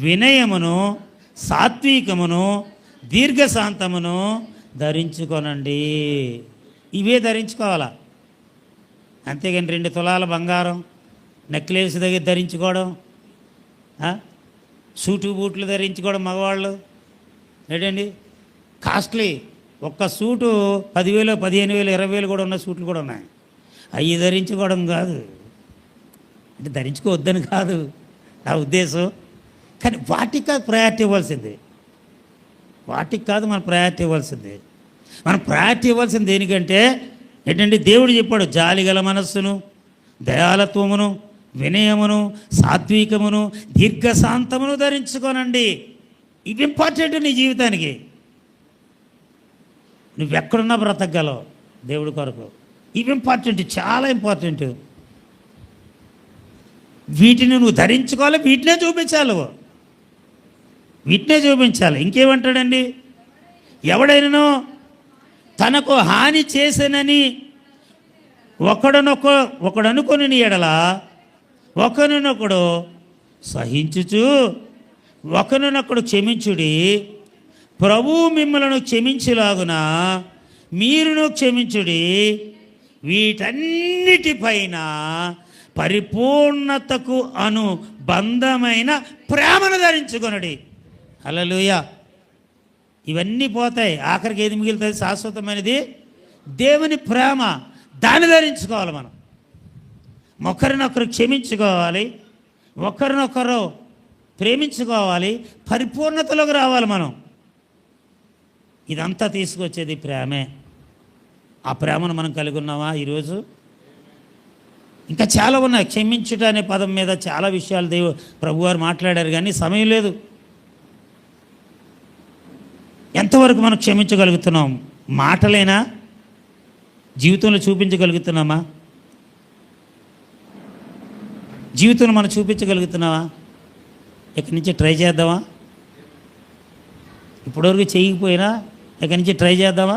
వినయమును, సాత్వికమును, దీర్ఘశాంతమును ధరించుకొనండి. ఇవే ధరించుకోవాలా. అంతేగాని 2 తులాల బంగారం నెక్లెస్ దగ్గర ధరించుకోవడం, సూటు బూట్లు ధరించుకోవడం మగవాళ్ళు ఏంటండి కాస్ట్లీ. ఒక్క సూటు 10,000, 15,000, 20,000 కూడా ఉన్న సూట్లు కూడా ఉన్నాయి. అవి ధరించుకోవడం కాదు, అంటే ధరించుకోవద్దని కాదు నా ఉద్దేశం. కానీ వాటికి కాదు ప్రయారిటీ ఇవ్వాల్సింది, వాటికి కాదు మనం ప్రయారిటీ ఇవ్వాల్సింది. మనం ప్రయారిటీ ఇవ్వాల్సింది దేనికంటే ఏంటంటే దేవుడు చెప్పాడు, జాలిగల మనస్సును, దయాలత్వమును, వినయమును, సాత్వికమును, దీర్ఘశాంతమును ధరించుకోనండి. ఇది ఇంపార్టెంట్ నీ జీవితానికి. నువ్వెక్కడున్నా బ్రతకగలవు దేవుడి కొరకు. ఇవి ఇంపార్టెంట్, చాలా ఇంపార్టెంట్. వీటిని నువ్వు ధరించుకోవాలి, వీటినే చూపించాలి, వీటినే చూపించాలి. ఇంకేమంటాడండి? ఎవడైనానో తనకు హాని చేసేనని ఒకడనుకొని ఎడల ఒకరినొకడు సహించుచు ఒకరినొకడు క్షమించుడి. ప్రభువు మిమ్మలను క్షమించులాగున మీరును క్షమించుడి. వీటన్నిటిపైన పరిపూర్ణతకు అనుబంధమైన ప్రేమను ధరించుకొనుడి. హల్లెలూయా. ఇవన్నీ పోతాయి, ఆఖరికి ఏది మిగులుతుంది? శాశ్వతమైనది దేవుని ప్రేమ. దాన్ని ధరించుకోవాలి మనం. ఒకరినొకరు క్షమించుకోవాలి, ఒకరినొకరు ప్రేమించుకోవాలి, పరిపూర్ణతలోకి రావాలి మనం. ఇదంతా తీసుకొచ్చేది ప్రేమే. ఆ ప్రేమను మనం కలిగి ఉన్నామా ఈరోజు? ఇంకా చాలా ఉన్నాయి. క్షమించుట అనే పదం మీద చాలా విషయాలు ప్రభువారు మాట్లాడారు, కానీ సమయం లేదు. ఎంతవరకు మనం క్షమించగలుగుతున్నాం? మాటలేనా? జీవితంలో చూపించగలుగుతున్నామా? జీవితంలో మనం చూపించగలుగుతున్నావా? ఇక్కడి నుంచి ట్రై చేద్దామా? ఇప్పటివరకు చేయకపోయినా ఇక్కడి నుంచి ట్రై చేద్దామా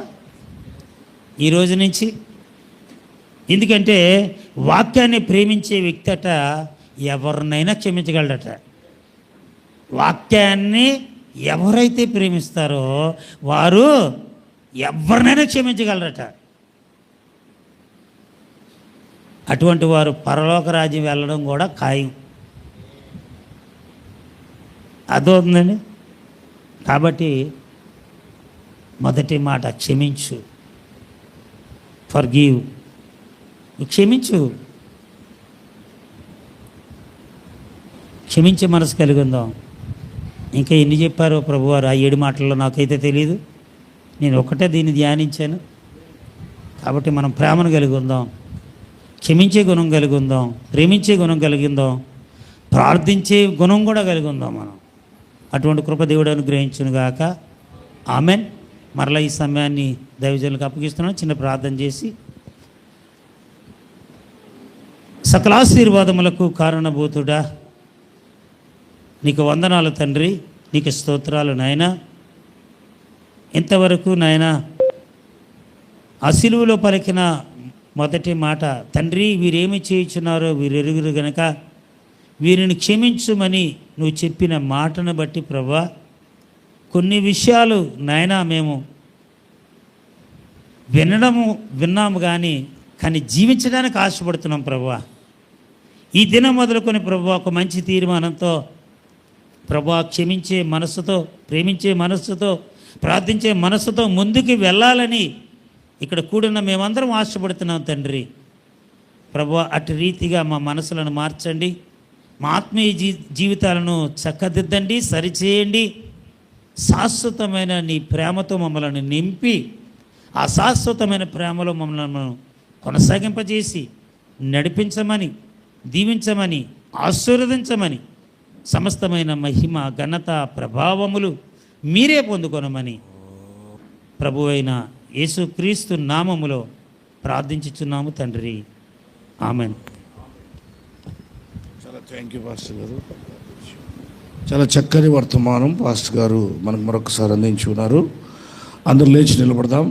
ఈ రోజు నుంచి? ఎందుకంటే వాక్యాన్ని ప్రేమించే వ్యక్తి అట ఎవరినైనా క్షమించగలడట. వాక్యాన్ని ఎవరైతే ప్రేమిస్తారో వారు ఎవరినైనా క్షమించగలరట. అటువంటి వారు పరలోక రాజ్యం వెళ్ళడం కూడా ఖాయం. అర్థమవుతుందండి. కాబట్టి మొదటి మాట క్షమించు, ఫర్గివ్. క్షమించు, క్షమించే మనసు కలిగి ఉందాం. ఇంకా ఎన్ని చెప్పారో ప్రభువారు ఆ 7 మాటల్లో నాకైతే తెలియదు. నేను ఒకటే దీన్ని ధ్యానించాను. కాబట్టి మనం ప్రేమను కలిగి ఉందాం, క్షమించే గుణం కలిగి ఉందాం, ప్రేమించే గుణం కలిగి ఉందాం, ప్రార్థించే గుణం కూడా కలిగి ఉందాం మనం. అటువంటి కృప దేవుడు అనుగ్రహించును గాక. ఆమెన్. మరలా ఈ సమయాన్ని దైవజనులకు అప్పగిస్తున్నాను. చిన్న ప్రార్థన చేసి, సకలాశీర్వాదములకు కారణభూతుడా, నీకు వందనాలు తండ్రి, నీకు స్తోత్రాలు నాయనా. ఇంతవరకు నాయనా ఆ సిలువలో పలికిన మొదటి మాట, తండ్రి వీరేమి చేయుచున్నారో వీరెరుగురు గనక వీరిని క్షమించుమని నువ్వు చెప్పిన మాటను బట్టి ప్రభువా, కొన్ని విషయాలు నాయనా మేము విన్నాము కానీ జీవించడానికి ఆశపడుతున్నాం ప్రభువా. ఈ దినం మొదలుకొని ప్రభువా ఒక మంచి తీర్మానంతో ప్రభువా క్షమించే మనస్సుతో, ప్రేమించే మనస్సుతో, ప్రార్థించే మనస్సుతో ముందుకు వెళ్ళాలని ఇక్కడ కూడిన మేమందరం ఆశపడుతున్నాం తండ్రి. ప్రభువా అటు రీతిగా మా మనసులను మార్చండి, మా ఆత్మీయ జీవితాలను చక్కదిద్దండి, సరిచేయండి. శాశ్వతమైన నీ ప్రేమతో మమ్మల్ని నింపి ఆ శాశ్వతమైన ప్రేమలో మమ్మల్ని కొనసాగింపజేసి నడిపించమని, దీవించమని, ఆశీర్వదించమని, సమస్తమైన మహిమ ఘనత ప్రభావములు మీరే పొందుకొనమని ప్రభువైన యేసుక్రీస్తు నామములో ప్రార్థించుచున్నాము తండ్రి. ఆమెన్. చాలా థ్యాంక్ యూ పాస్టర్ గారు. చాలా చక్కని వర్తమానం పాస్టర్ గారు మనకు మరొకసారి అందించి ఉన్నారు. అందరూ లేచి నిలబడదాం.